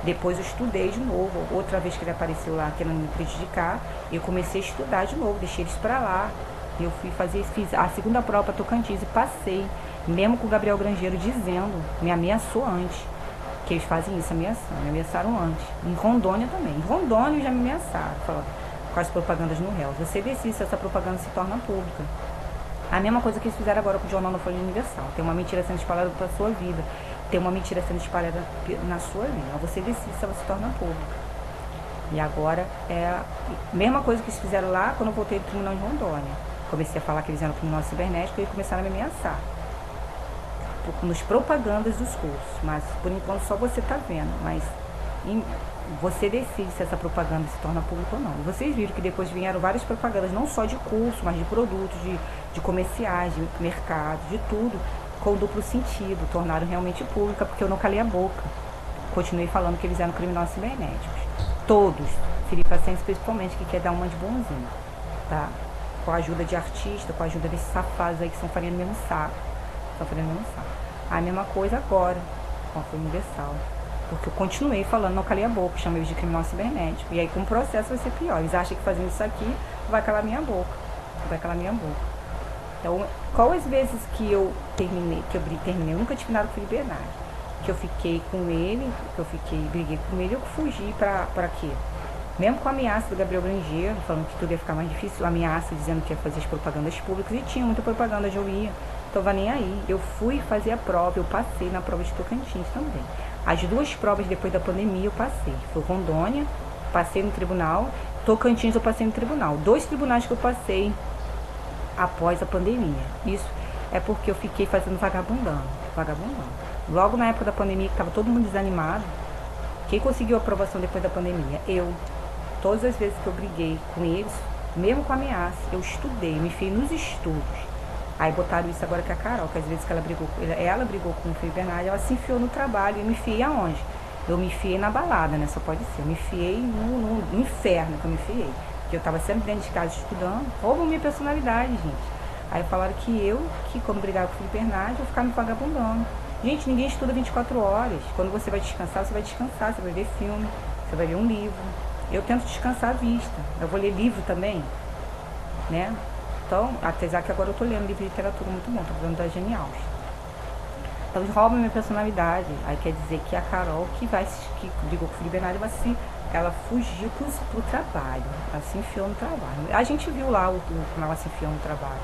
Depois eu estudei de novo, outra vez que ele apareceu lá querendo me prejudicar, eu comecei a estudar de novo, deixei eles para lá. Eu fiz a segunda prova para Tocantins e passei, mesmo com o Gabriel Grangeiro dizendo, me ameaçou antes. Que eles fazem isso, me ameaçaram antes. Em Rondônia também. Em Rondônia já me ameaçaram, com as propagandas no réu. Você decide se essa propaganda se torna pública. A mesma coisa que eles fizeram agora com o Jornal da Folha Universal. Tem uma mentira sendo espalhada para a sua vida. Tem uma mentira sendo espalhada na sua vida. Você decide se ela se torna pública. E agora é a mesma coisa que eles fizeram lá quando eu voltei do Tribunal de Rondônia. Comecei a falar que eles eram criminosos cibernéticos e começaram a me ameaçar. Nos propagandas dos cursos, mas por enquanto só você está vendo, mas você decide se essa propaganda se torna pública ou não. E vocês viram que depois vieram várias propagandas, não só de curso, mas de produtos, de comerciais, de mercado, de tudo, com duplo sentido, tornaram realmente pública, porque eu não calei a boca. continuei falando que eles eram criminosos cibernéticos. Todos, Felipe Ascenso principalmente, que quer dar uma de bonzinho, tá? Com a ajuda de artista, com a ajuda desses safados aí que estão fazendo o mesmo saco. A mesma coisa agora, com a Foi Universal. Porque eu continuei falando, não calei a boca, chamei eles de criminoso cibernético. E aí com o processo vai ser pior. Eles acham que fazendo isso aqui vai calar minha boca. Então, qual as vezes que eu terminei, eu nunca tive nada com o Felipe Bernardes. Que eu fiquei com ele, briguei com ele, eu fugi pra quê? Mesmo com a ameaça do Gabriel Grangeiro, falando que tudo ia ficar mais difícil, a ameaça dizendo que ia fazer as propagandas públicas, e tinha muita propaganda, eu ia, então vai nem aí. Eu fui fazer a prova, eu passei na prova de Tocantins também. As 2 provas depois da pandemia eu passei. Foi Rondônia, passei no tribunal, Tocantins eu passei no tribunal. 2 tribunais que eu passei após a pandemia. Isso é porque eu fiquei fazendo vagabundando. Logo na época da pandemia, que estava todo mundo desanimado, quem conseguiu a aprovação depois da pandemia? Eu. Todas as vezes que eu briguei com eles, mesmo com ameaça, eu estudei, me enfiei nos estudos. Aí botaram isso agora que a Carol, que às vezes que ela brigou com o Felipe Bernardes, ela se enfiou no trabalho. E eu me enfiei aonde? Eu me enfiei na balada, né? Só pode ser. Eu me enfiei no inferno que eu me enfiei. Porque eu tava sempre dentro de casa estudando. Roubam minha personalidade, gente. Aí falaram que quando brigava com o Felipe Bernardes, eu ficava me vagabundando. Gente, ninguém estuda 24 horas. Quando você vai descansar, você vai ver filme, você vai ler um livro. Eu tento descansar a vista. Eu vou ler livro também, né? Então, apesar que agora eu tô lendo livro de literatura muito bom, tô falando da Jane Austen. Então, eles roubam minha personalidade. Aí quer dizer que a Carol, que brigou com o Felipe Bernardes, ela fugiu pro trabalho. Ela se enfiou no trabalho. A gente viu lá como ela se enfiou no trabalho.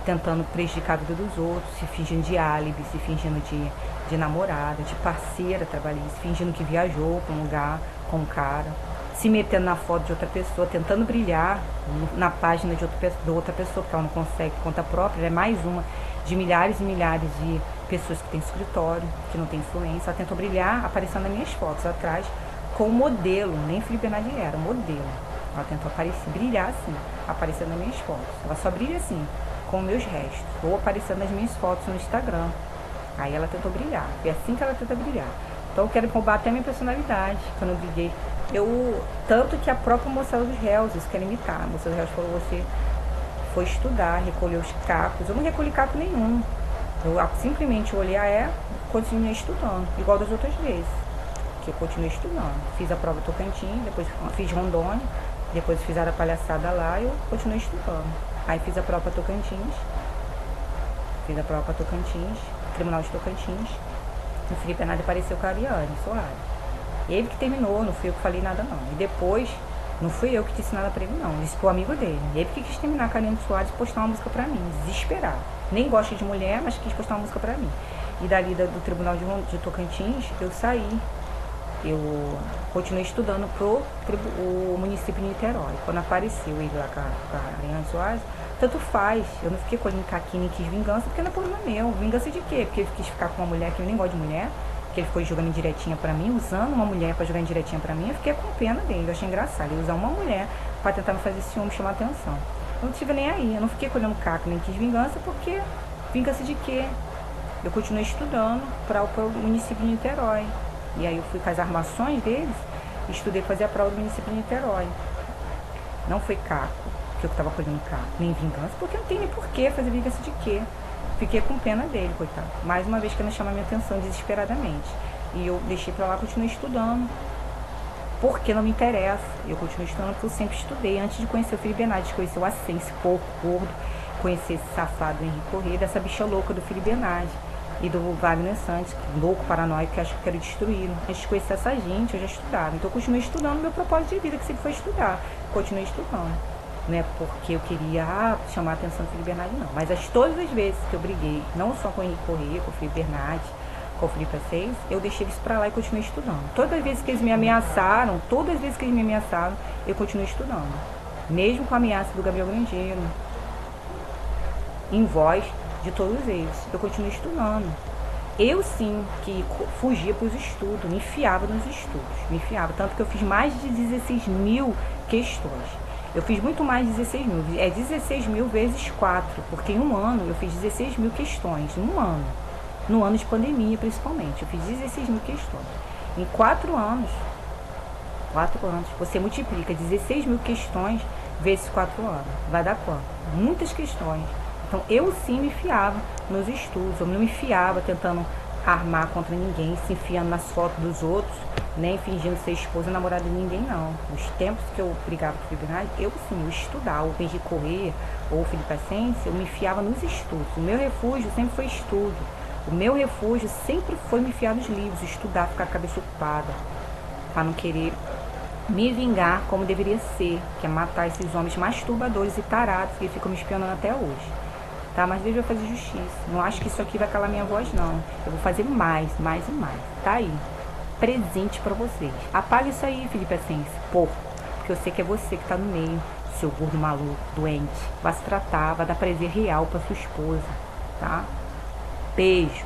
Tentando prejudicar a vida dos outros, se fingindo de álibi, se fingindo de namorada, de parceira trabalhista, fingindo que viajou para um lugar com um cara, se metendo na foto de outra pessoa, tentando brilhar na página de outra pessoa, porque ela não consegue conta própria. Ela é mais uma de milhares e milhares de pessoas que tem escritório, que não tem influência. Ela tentou brilhar aparecendo nas minhas fotos atrás com um modelo, nem Felipe Bernardes era, modelo. Ela tentou brilhar assim, aparecendo nas minhas fotos. Ela só brilha assim, com meus restos, ou aparecendo nas minhas fotos no Instagram. Aí ela tentou brilhar, é assim que ela tenta brilhar. Então eu quero roubar até a minha personalidade, quando eu briguei. Tanto que a própria moça dos réus, eles querem imitar. A moça dos réus falou, você foi estudar, recolheu os cacos. Eu não recolhi caco nenhum. Eu simplesmente olhei continuei estudando, igual das outras vezes. Que eu continuei estudando. Fiz a prova Tocantins, depois fiz Rondônia, depois fizeram a palhaçada lá e eu continuei estudando. Aí fiz a prova para Tocantins, Tribunal de Tocantins. O Felipe Bernardes apareceu com a Ariane Soares. Ele que terminou, não fui eu que falei nada não. E depois, não fui eu que disse nada pra ele não, disse pro amigo dele. Ele que quis terminar com a Ariane Soares e postar uma música pra mim, desesperado. Nem gosta de mulher, mas quis postar uma música pra mim. E dali do Tribunal de Tocantins, eu saí. Eu continuei estudando o município de Niterói. Quando apareceu ele lá com a Ariane Soares, tanto faz. Eu não fiquei colhendo caquinho nem quis vingança, porque não é problema meu. Vingança de quê? Porque ele quis ficar com uma mulher que eu nem gosto de mulher, que ele ficou jogando indiretinha pra mim, usando uma mulher pra jogar indiretinha pra mim. Eu fiquei com pena dele, eu achei engraçado. Ele usar uma mulher pra tentar me fazer ciúme, chamar atenção. Eu não tive nem aí, eu não fiquei colhendo caco nem quis vingança, porque vingança de quê? Eu continuei estudando para o município de Niterói. E aí eu fui com as armações deles, estudei fazer a prova do município de Niterói. Não foi caco, que eu estava colhendo caco, nem vingança, porque não tem nem porquê fazer vingança de quê. Fiquei com pena dele, coitado. Mais uma vez que ele chama minha atenção desesperadamente. E eu deixei pra lá, continuei estudando. Porque não me interessa. Eu continuei estudando porque eu sempre estudei. Antes de conhecer o Felipe Bernardes, conhecer o Acen, esse porco gordo, conhecer esse safado Henrique Corrêa, dessa bicha louca do Felipe Bernardes. E do Wagner Santos, louco, paranoico, que acho que quero destruir. Antes de conhecer essa gente, eu já estudava. Então eu continuei estudando meu propósito de vida, que sempre foi estudar. Continuei estudando. Não é porque eu queria chamar a atenção do Felipe Bernardes, não. Mas todas as vezes que eu briguei, não só com o Henrique Corrêa, com o Felipe Bernardes, com o Felipe Ascenso, eu deixei eles pra lá e continuei estudando. Todas as vezes que eles me ameaçaram, eu continuei estudando. Mesmo com a ameaça do Gabriel Grangeiro, em voz de todos eles, eu continuei estudando. Eu sim, que fugia para os estudos, me enfiava nos estudos, tanto que eu fiz mais de 16 mil questões. Eu fiz muito mais de 16 mil, é 16 mil vezes 4, porque em um ano eu fiz 16 mil questões, no ano de pandemia principalmente, eu fiz 16 mil questões. Em 4 anos, 4 anos, você multiplica 16 mil questões vezes 4 anos. Vai dar quanto? Muitas questões. Então, eu sim me fiava nos estudos. Eu não me fiava tentando armar contra ninguém, se enfiando nas fotos dos outros, nem fingindo ser esposa, namorada de ninguém, não. Os tempos que eu brigava com tribunais, eu sim, eu estudava, ou de correr, ou filipacência, eu me fiava nos estudos. O meu refúgio sempre foi estudo. O meu refúgio sempre foi me fiar nos livros, estudar, ficar com a cabeça ocupada, para não querer me vingar como deveria ser, que é matar esses homens masturbadores e tarados que ficam me espionando até hoje. Tá? Mas Deus vai fazer justiça. Não acho que isso aqui vai calar minha voz, não. Eu vou fazer mais, mais e mais. Tá aí. Presente pra vocês. Apaga isso aí, Felipe Ascense, porco. Porque eu sei que é você que tá no meio, seu gordo maluco, doente. Vai se tratar, vai dar prazer real pra sua esposa, tá? Beijo.